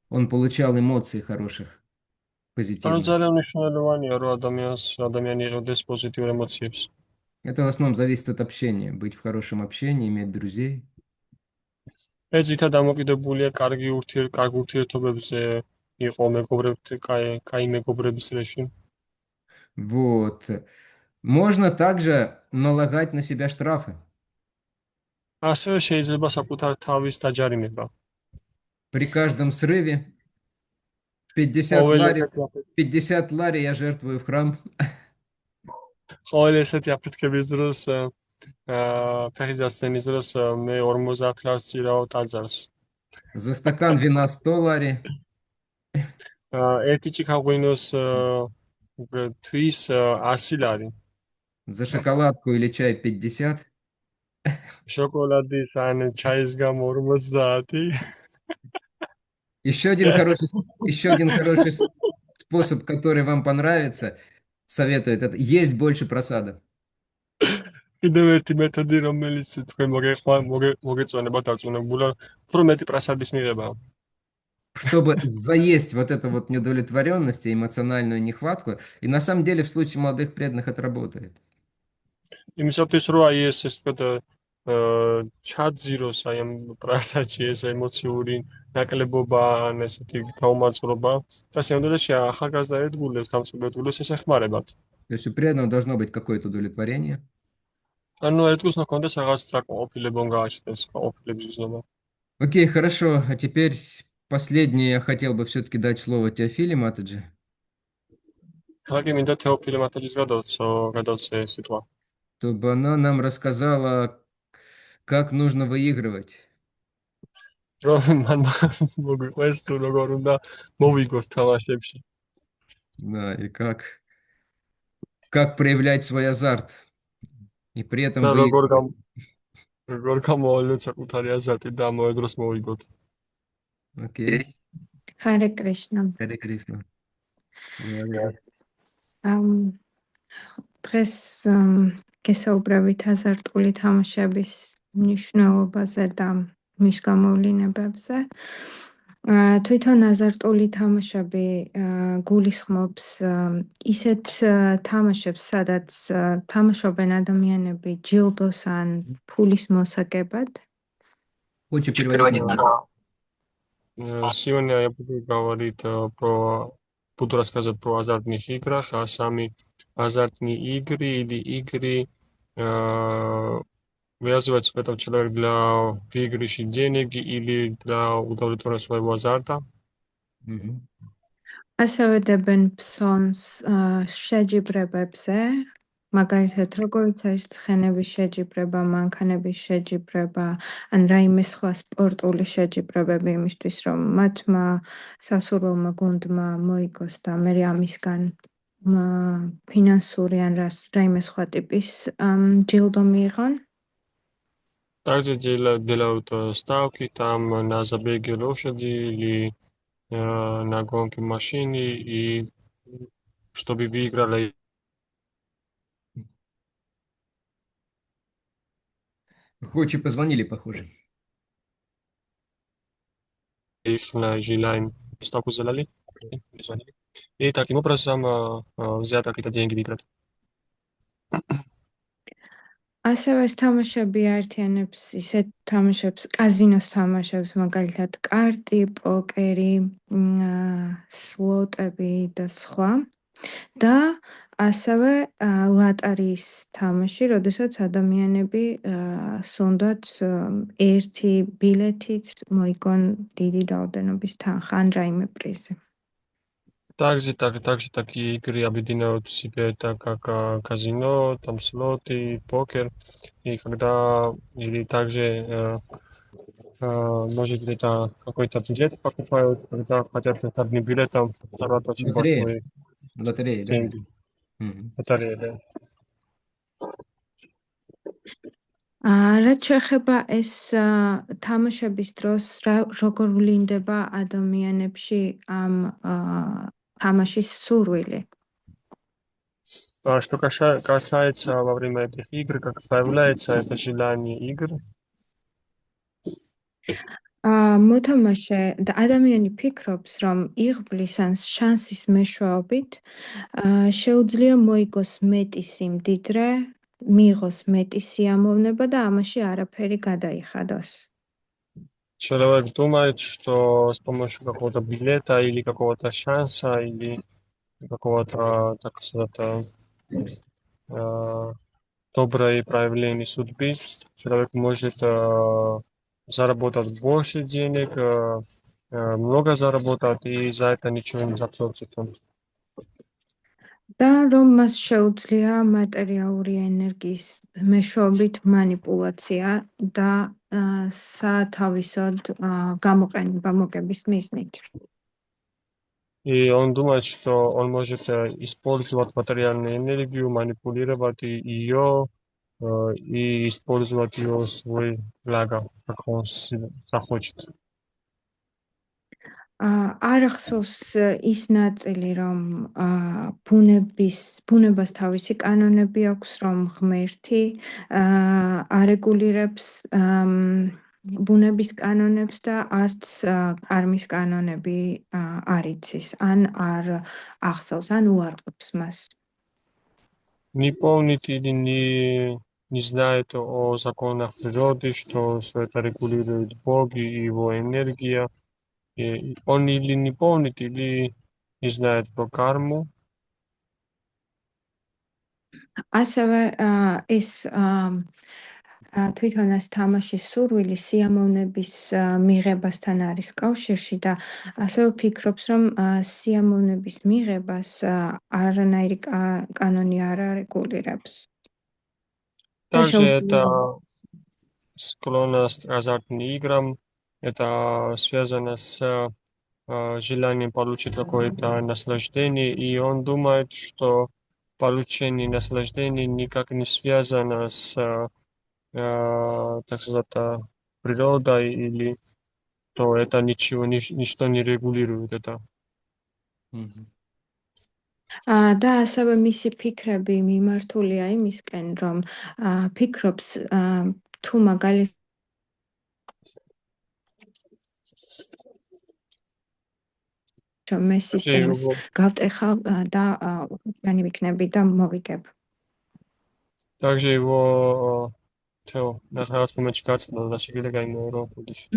он получал эмоций хороших, ანუ позитивных. ძალიან მნიშვნელოვანია რომ ადამიანი იღებს პოზიტიურ ემოციებს. Это в основном зависит от общения. Быть в хорошем общении, иметь друзей. ეს ძირითადად დამოკიდებულია კარგ ურთიერთობებზე იყო კაი მეგობრების რეჟიმ. Вот. Можно также налагать на себя штрафы. ასევე შეიძლება საკუთარ თავის დაჯარიმება. При каждом срыве 50 лари я жертвую в храм. ყოველ ესეთი აფეთქების დროს ფეხის დასცენის დროს მე 50 ლარს წირავ ტაძარს. За стакан вина 100 лари. ერთი ჭიქაღვინოს თვის 100 ლარი. За шоколадку или чай 50. შოკოლადის ან ჩაის გამო 50. Еще один хороший способ, который вам понравится, советует, это есть больше просада. კიდევ ერთი მეთოდი, რომელიც თქვენ მოგეწონება დარწმუნებულა, უფრო მეტი პრასადის მიღება. чтобы заесть вот эту вот неудовлетворенность и эмоциональную нехватку. И на самом деле в случае молодых преданных это работает. იმისათვის რომ აი ეს ვთქვათ ჩაძიროს აი ამ პრასაჩი ეს ემოციური ნაკლებობა ან ესეთი გაუმარჯობა და შემდგომში ახალგაზრდა ერთგულებს დამწყებელს ეს ეხმარებათ. То есть у преданного должно быть какое-то удовлетворение. ანუ ერთგულს უნდა კონდეს რაღაც ტრაკმყოფილება გააჩნდეს, ყოფილების ზნობა. Окей, хорошо. А теперь последнее я хотел бы все-таки дать слово Теофиле Матаджи, ქალაქი მინდა თეოფილე მათაჯის გადავცე სიტყვა. чтобы она нам рассказала, как нужно выигрывать. რომ მან მოგვიყვეს თუ როგორ უნდა მოვიგოს თამაშებში. Да, и как проявлять свой азарт. И при этом და выигрывать. როგორ გამოავლინოთ საკუთარი აზარტი და ამავე დროს მოვიგოთ. Окей. Харе Кришна. Харе Кришна. დღეს გესაუბრებით აზარტული თამაშების მნიშვნელობაზე და მის გამოვლინებებზე. თვითონ აზარტული თამაშები გულისხმობს ისეთ თამაშებს, სადაც თამაშობენ ადამიანები ჯილდოს ან ფულის მოსაგებად. Хочешь переводить на Сегодня я буду говорить буду рассказывать про азартных играх, а сами азартные игры или игры ввязываются в этом человек для выигрыша денег или для удовлетворения своего азарта. ასევე დებენ ფსონს შეჯიბრებებზე, მაგალითად როგორიც არის ცხენების შეჯიბრება, მანქანების შეჯიბრება, ან რაიმე სხვა სპორტული შეჯიბრებები იმისთვის, რომ მათმა სასურველმა გუნდმა მოიგოს და მე ამისგან ფინანსური ან რაიმე სხვა ტიპის ჯილდო მიიღონ. Также делают ставки там на забеги лошади или на гонки машины, и чтобы выиграли Хочешь позвонили, похоже. их на желаем ставку сделали. И таким образом взять какие-то деньги выиграть. ასევე ეს თამაშები აერთიანებს ისეთ თამაშებს, კაზინოს თამაშებს, მაგალითად კარტი, პოკერი, სლოტები და სხვა. და ასევე ლატარიის თამაში, როდესაც ადამიანები სუნდათ ერთი ბილეთით მოიგონ დიდი რაოდენობის თანხა ან რაიმე призы. Также такие игры объединяют в себе, так как казино, там слоты, покер, и когда или также может где-то какой-то билет покупают, когда хотят одним билетом зарабатывать очень большой Лотерея, да? деньги. Лотерея, да. რაც შეეხება ეს თამაშების დროს როგორ ვლინდება ადამიანებში ამ თამაშის სურვილი. Что касается во время этих игр, как появляется это желание игр, მოთამაშე და ადამიანი ფიქრობს, რომ იღბლის ან შანსის მეშვეობით შეუძლია მოიგოს მეტი სიმდიდრე, მიიღოს მეტი სიამოვნება და ამაში არაფერი გადაიხადოს. человек думает, что с помощью какого-то билета или какого-то шанса или какого-то, так сказать, доброе проявление судьбы, человек может заработать больше денег, много заработать и за это ничего не заплатит. და რომ მას შეუძლია მატერიალური ენერგიის მეშვეობით манипуляция და სათავისოდ გამოყენება მოგების მიზნით. И он думает, что он может использовать материальную энергию, манипулировать ее и использовать ее в свой благо, как он захочет. არ ახსოვს ის ნაწილი, რომ ბუნებას თავისი კანონები აქვს, რომ ღმერთი არეგულირებს ბუნების კანონებს და არც კარმის კანონები არ იცის, ან არ ახსოვს, ან უარყოფს მას. Не помнит или не знает о законах природы, что все это регулирует Бог и его энергия. И он или не помнит, или не знает про карму. ასევე ეს თვითონაც თამაშის სურვილი სიამოვნების მიღებასთან არის კავშირში და ასევე ფიქრობს, რომ სიამოვნების მიღებას არანაირი კანონი არ არეგულირებს. Также это склонность к азартным играм, это связано с желанием получить какое-то наслаждение, и он думает, что получение наслаждения никак не связано с, так сказать, природой, или то это ничто не регулирует это. და ასევე მისი ფიქრები მიმართულია იმისკენ, რომ ფიქრობს თუ მაგალითად მე სისტემას გავტეხავ და უკანი ვიქნები და მოვიგებ. Также его на რაღაც მომენტში გაწდა და შეიძლება გაიმეორო ბუდიში.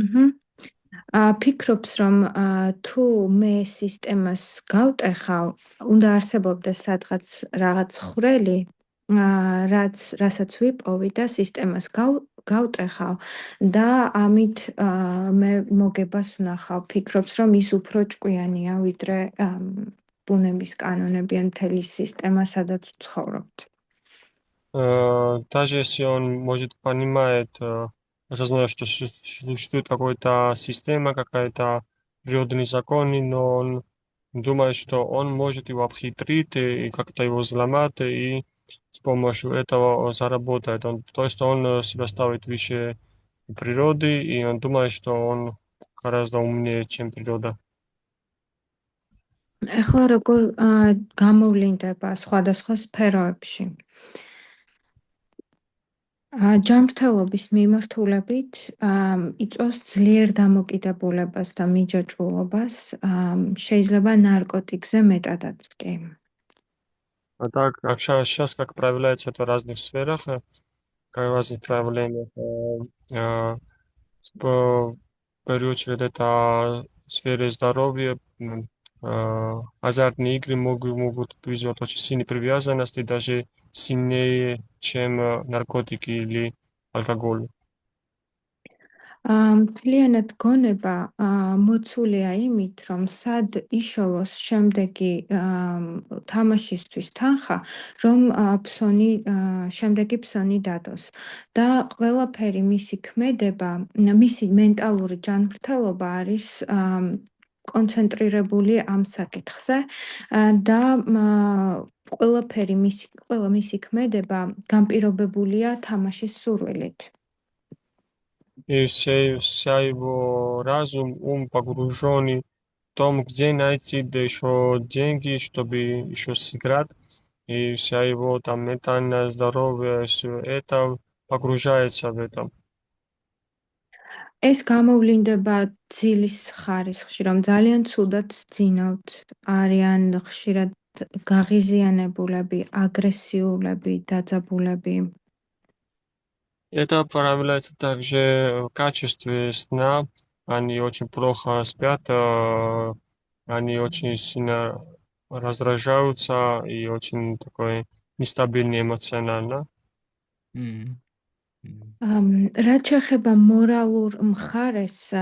ფიქრობს, რომ თუ მე სისტემას გავტეხავ, უნდა არსებობდეს სადღაც რაღაც ხვრელი, რასაც ვიპოვი და სისტემას გავტეხავ და ამით მე მოგებას ვნახავ. ფიქრობს, რომ ის უფრო ჭკვიანია, ვიდრე ბუნების კანონები ან მთელი სისტემა, სადაც ვცხოვრობთ. Даже если он, может, понимает, осознает, что существует какая-то система, какая-то природные законы, но он думает, что он может его обхитрить и как-то его взломать, и с помощью этого заработает. То есть он себя ставит выше природы, и он думает, что он гораздо умнее, чем природа. ეხლა როგორ გამოვლინდება სხვადასხვა სფეროებში. ჯანმრთელობის მიმართულებით იწვევს ძლიერ დამოკიდებულებას და მიჯაჭვულობას, შეიძლება наркотикზე მეტადაც კი. А так, сейчас как проявляется это в разных сферах, в разных проявлениях. В первую очередь это в сфере здоровья. Азартные игры могут вызвать очень сильную привязанность, и даже сильнее, чем наркотики или алкоголь. მთლიანად გონება მოცულია იმით, რომ სად იშოვოს შემდეგი თამაშისთვის თანხა, რომ შემდეგი ფსონი დადოს. და ყველაფერი მისი ქმედება, მისი მენტალური ჯანმრთელობა არის კონცენტრირებული ამ საკითხზე და ყველა მისი ქმედება განპირობებულია თამაშის сурвилით. И вся его разум, ум погруженный в том, где найти еще деньги, чтобы еще сыграть, и вся его там ментальное здоровье, все это погружается в это. ეს გამოვლინდება ძილის ხარისხში, რომ ძალიან ცუდად ძინავთ, არიან ხშირად გაღიზიანებულები, აგრესიულები, დაძაბულები. Это проявляется также в качестве сна. Они очень плохо спят, они очень сильно раздражаются и очень такой нестабильный эмоционально. რაც შეეხება მორალურ მხარეს,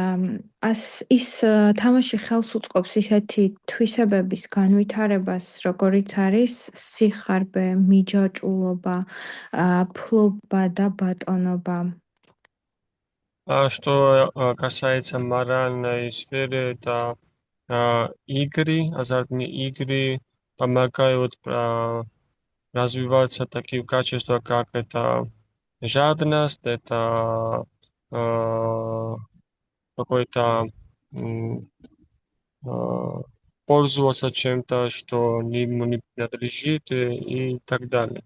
ის თამაში ხელს უწყობს ისეთი თვისებების განვითარებას, როგორიც არის სიხარბე, მიჯაჭვულობა, ფლობა და ბატონობა. Что касается моральной сферы, это игры, азартные игры помогают развиваться такие качества, как это жадность, это какой-то пользоваться чем-то, что ему не принадлежит, и так далее.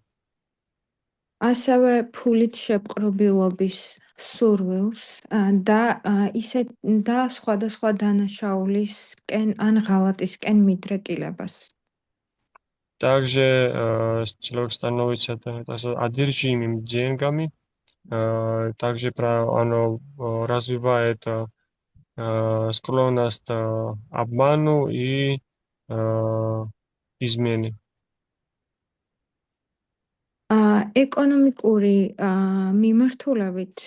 ასევე ფულით შეპყრობილობის სურვილს და სხვადასხვა დანაშაულისკენ ან ღალატისკენ მიდრეკილებას. Также человек становится одержимым деньгами, также оно развивает склонность обману и измене. ეკონომიკური მიმართულებით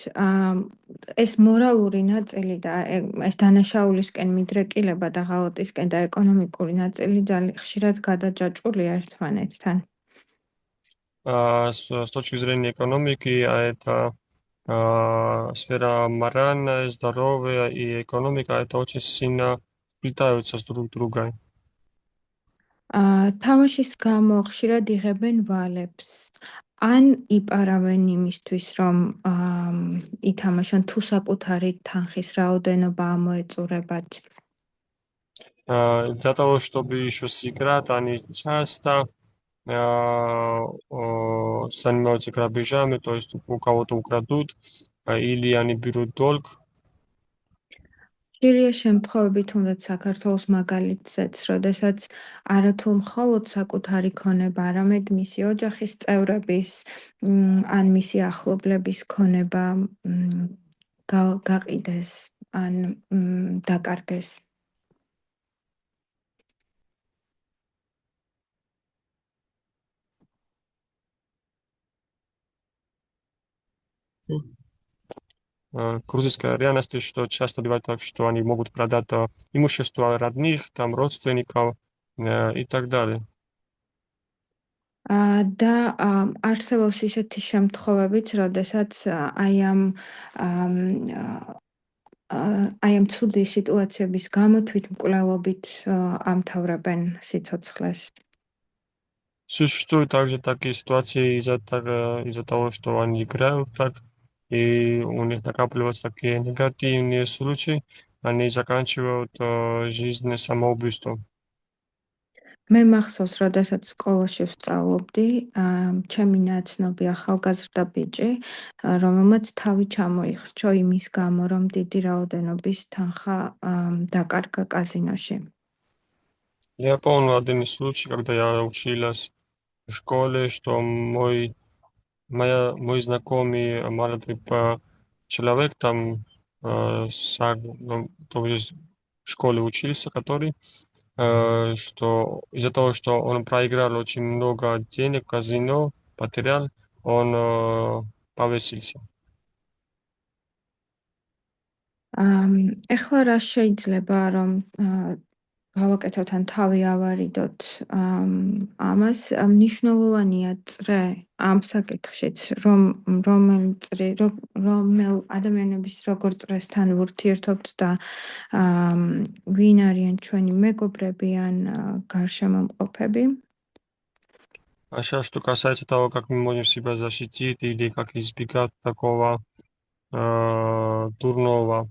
ეს მორალური ნაწილი და ეს დანაშაულისკენ მიდრეკილება და ღალატისკენ და ეკონომიკური ნაწილი ძალიან ხშირად გადაჯაჭვულია ერთმანეთთან. С точки зрения экономики, это сфера моральная, здоровья и экономика, это очень сильно сплетаются с друг другом. თამაშის გამო ხშირად იღებენ ვალებს ან იპარავენ იმისთვის, რომ ითამაშონ თუ საკუთარი თანხის რაოდენობა ამოეწურებათ. Для того, чтобы еще сыграть, они часто занимаются грабежами, то есть у кого-то украдут, или они берут долг. ხშირია შემთხვევები, თუნდაც საქართველოს მაგალითზეც, როდესაც არათუ მხოლოდ საკუთარი ქონება, არამედ მისი ოჯახის წევრების ან მისი ახლობლების ქონება გაყიდეს ან დაკარგეს. Грузинская реальность, что часто бывает так, что они могут продать имущество родных, там, родственников и так далее. და არსებობს ისეთი შემთხვევებიც, როდესაც აი ამ ცუდი სიტუაციების გამო თვითმკვლელობით ამთავრებენ სიცოცხლეს. Существуют также такие ситуации из-за того, что они играют так, и у них накапливаются такие негативные случаи, они заканчивают жизнь самоубийством. მე მახსოვს, როდესაც სკოლაში ვსწავლობდი, ჩემი ნაცნობი ახალგაზრდა ბიჭი, რომელმაც თავი ჩამოიხრჩო იმის გამო, რომ დიდი რაოდენობის თანხა დაკარგა казиноში. Я помню один случай, когда я училась в школе, что мой знакомый молодой человек там тоже в школе учился, который что из-за того, что он проиграл очень много денег в казино, потерял, он повесился. ეხლა რა შეიძლება რომ გავაკეთოთ ან თავი ავარიდოთ ამას მნიშვნელოვანია წრე ამ საკითხშიც რომელ ადამიანების როგორ წრესთან ვურთიერთობთ და ვინ არიან ჩვენი მეგობრები ან გარშემომყოფები. А сейчас, что касается того, как мы можем себя защитить или как избегать такого дурного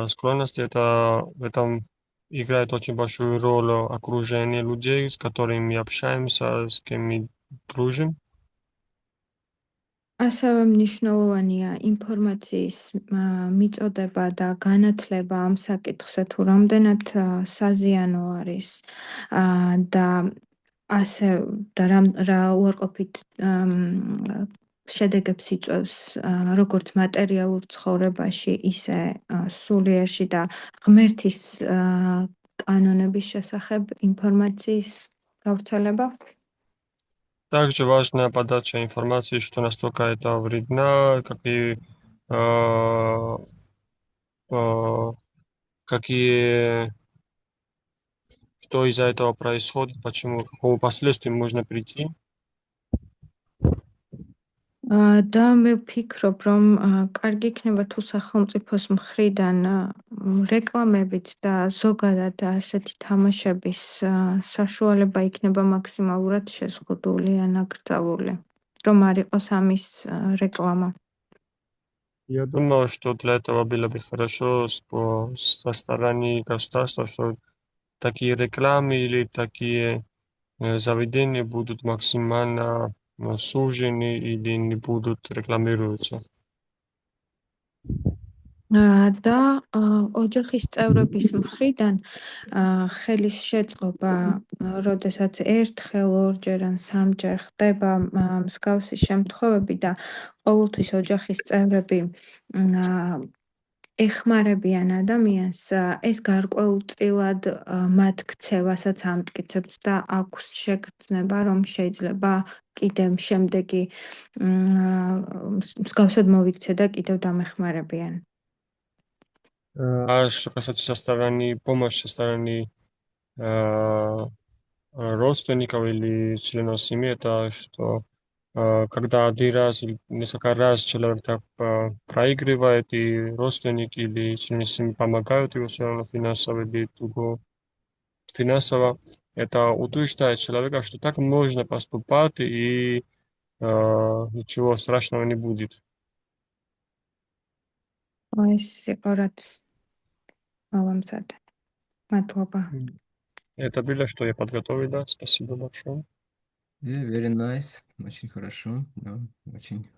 склонности, в этом играет очень большую роль окружение людей, с которыми мы общаемся, с кем мы дружим. ასევე მნიშვნელოვანია ინფორმაციის მიწოდება და განათლება ამ საკითხზე, თუ რამდენად საზიანო არის და ასე და რა უარყოფით შედეგებს იწვევს როგორც მატერიალურ ცხოვრებაში, ისე სულიერში და ღმერთის კანონების შესახებ ინფორმაციის გავრცელება. Также важна подача информации, что настолько это вредно, что из-за этого происходит, почему, к какому последствию можно прийти. და მე ვფიქრობ, რომ კარგი იქნება თუ სახელმწიფოს მხრიდან რეკლამებით და ზოგადად ასეთი თამაშების საშუალება იქნება მაქსიმალურად შეზღუდული ან აკრძალული, რომ არ იყოს ამის რეკლამა. Я думаю, что для этого было бы хорошо со стороны государства, что такие рекламы или такие заведения будут максимально сужены или не будут рекламируются. და ოჯახის წევრების მხრიდან ხელის შეწყობა, როდესაც ერთხელ, ორჯერ ან სამჯერ ხდება მსგავსი შემთხვევები და ყოველთვის ოჯახის წევრები ეხმარებიან ადამიანს, ეს გარკვეულწილად მათ ქცევასაც ამტკიცებს და აქვს შეგრძნება, რომ შეიძლება კიდევ შემდეგი მსგავსად მოვიქცე და კიდევ დამეხმარებიან. А что касается со стороны помощи, со стороны родственников или членов семьи, это что когда один раз или несколько раз человек так проигрывает, и родственники или члены семьи помогают его все равно финансово или финансово, это утверждает человека, что так можно поступать, и ничего страшного не будет. ეს იყო რაც მოვამზადე. მადლობა. Это было, что я подготовила. Спасибо большое. Very nice. Очень хорошо. Да, очень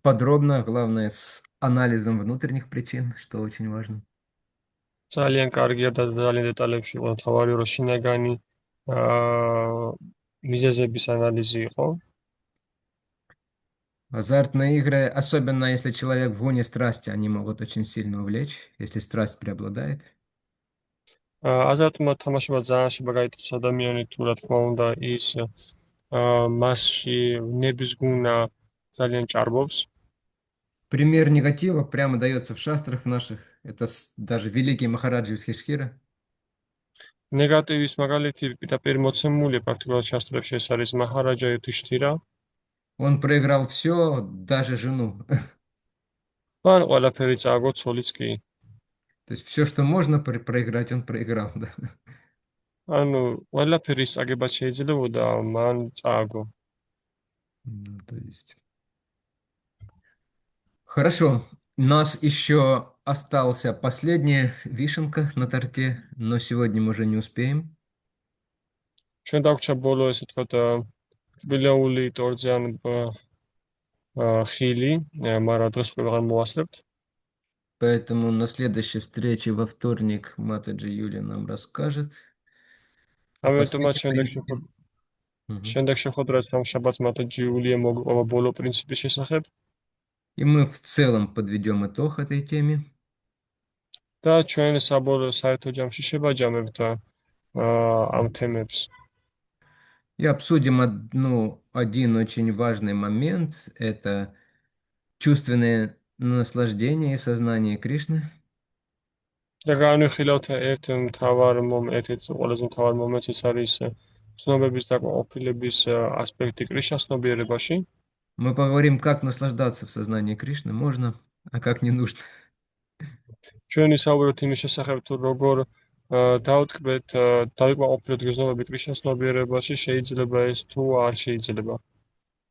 подробно, главное, с анализом внутренних причин, что очень важно. ძალიან კარგია და ძალიან დეტალებში იყო თავარი რომ შინაგანი მიზეზების ანალიზი იყო. Азартные игры, особенно если человек в гоне страсти, они могут очень сильно увлечь, если страсть преобладает. азარტმა თამაშებმა ძალიან შემაგაიტოს ადამიანი თუ რა თქმა უნდა ის მასში ნებისგუნა ძალიან ჭარბობს. Пример негатива прямо дается в шастрах наших. Это даже великий Махараджа Юдхиштхира. ნეგატივის მაგალითი პირდაპირ მოცემულია პრაქტიკულად შასტრებში, ეს არის მაჰარაჯა იუდჰიშთირა. Он проиграл все, даже жену. მან ყველაფერი წააგო, ცოლიც კი. То есть все, что можно проиграть, он проиграл. Да. ანუ ყველაფერი წაგება შეიძლებოდა, მან წააგო. Ну, то есть... Хорошо. У нас еще остался последняя вишенка на торте, но сегодня мы уже не успеем. ჩვენ დაგვრჩა ბოლო ესე თქვა თბილეული ტორტზე ან ხილი, მაგრამ დღეს ყველგან მოვასწრებთ. Поэтому на следующей встрече во вторник Матаджи Юлия нам расскажет. ამიტომ შემდეგ შეხვედრას რომ შაბათს მათაჯი იულია მოგყვება ბოლო პრინციპის შესახებ. И мы в целом подведем итог этой теме. და ჩვენ საბოლოო საერთო ჯამში შევაჯამებთ ამ თემებს. И обсудим один очень важный момент. Это чувственное наслаждение и сознание Кришны. და განვიხილავთ ერთ-ერთ ყველაზე მთავარ მომენტს, ეს არის ცნობების დაკმაყოფილების ასპექტი კრიშნას ცნობიერებაში. Мы поговорим, как наслаждаться в сознании Кришны можно, а как не нужно. ჩვენ ისაუბრებთ იმის შესახებ, თუ როგორ დავტკბეთ, დავიკმაყოფილოთ გრძნობებით კრიშნას ცნობიერებაში, შეიძლება ეს თუ არ შეიძლება.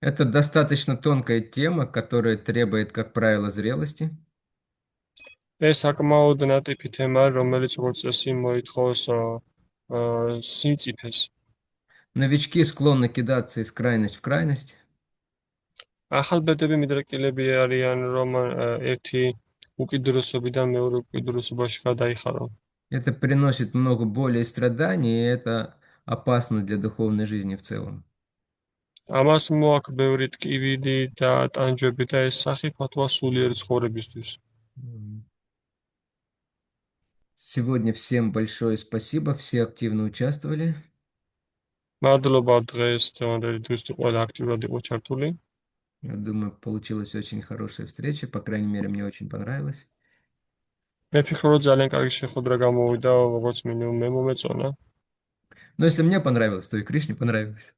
Это достаточно тонкая тема, которая требует, как правило, зрелости. ეს საკმაოდ ნატიფი თემაა, რომელიც როგორც წესი მოითხოვს სიმწიფეს. Новички склонны кидаться из крайности в крайность. ახალბედები მიდრეკილები არიან, რომ ერთი უკიდურესობიდან მეორე უკიდურესობაში გადაიხარო. Это приносит много боли и страданий, и это опасно для духовной жизни в целом. ამას მოაქვს ბევრი ტკივილი და ტანჯვები და ეს სახიფათოა სულიერი ცხოვრებისთვის. Сегодня всем большое спасибо, все активно участвовали. მადლობა დღეს დღეს ყველა აქტიურად იყო ჩართული. Я думаю, получилась очень хорошая встреча, по крайней мере, мне очень понравилось. მე ვფიქრობ, რომ ძალიან კარგი შეხვედრა გამოვიდა, როგორც მინიმუმ მე მომეწონა. Но если мне понравилось, то и Кришне понравилось.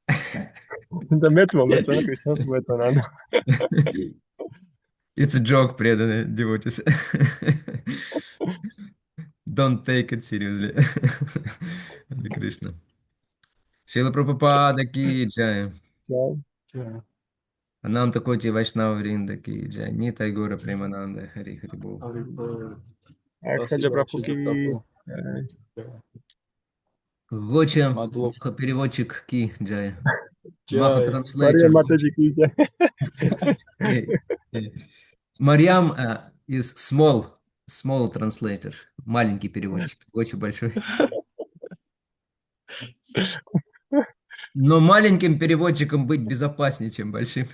და მე მომეწონა, კრიშნას მომეწონა. It's a joke, преданные devotees. Don't take it seriously. Hare Krishna. Шрила Прабхупада ки джай. Ананта Коти Вайшнава Вринда ки джай. Нитай Гора Премананда Хари Хари Бол. Гоча, переводчик ки джай. Maha Maria translator. Mataji ki jai. Mariam is small translator. Маленький переводчик, очень большой. Но маленьким переводчиком быть безопаснее, чем большим.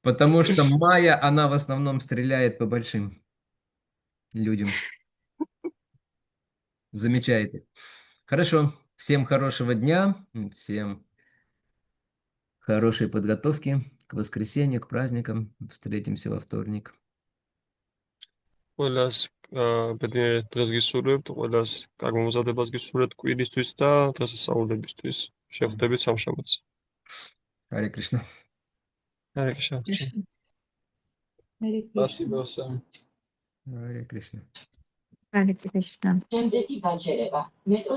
Потому что Майя, она в основном стреляет по большим людям. Замечает их. Хорошо. Всем хорошего дня. Всем хорошей подготовки к воскресенью, к праздникам. Встретимся во вторник. ყველას ბედნიერ დღეს გისურვებთ, ყველას კარგ მომზადებას გისურვებთ კვირისთვის და დღესასწაულებისთვის. შევხვდებით სამშაბათს. Харе Кришна. Hare Krishna. Hare Krishna. Спасибо всем. Харе Кришна. Hare Krishna. შემდეგი გაჩერება. მეტრო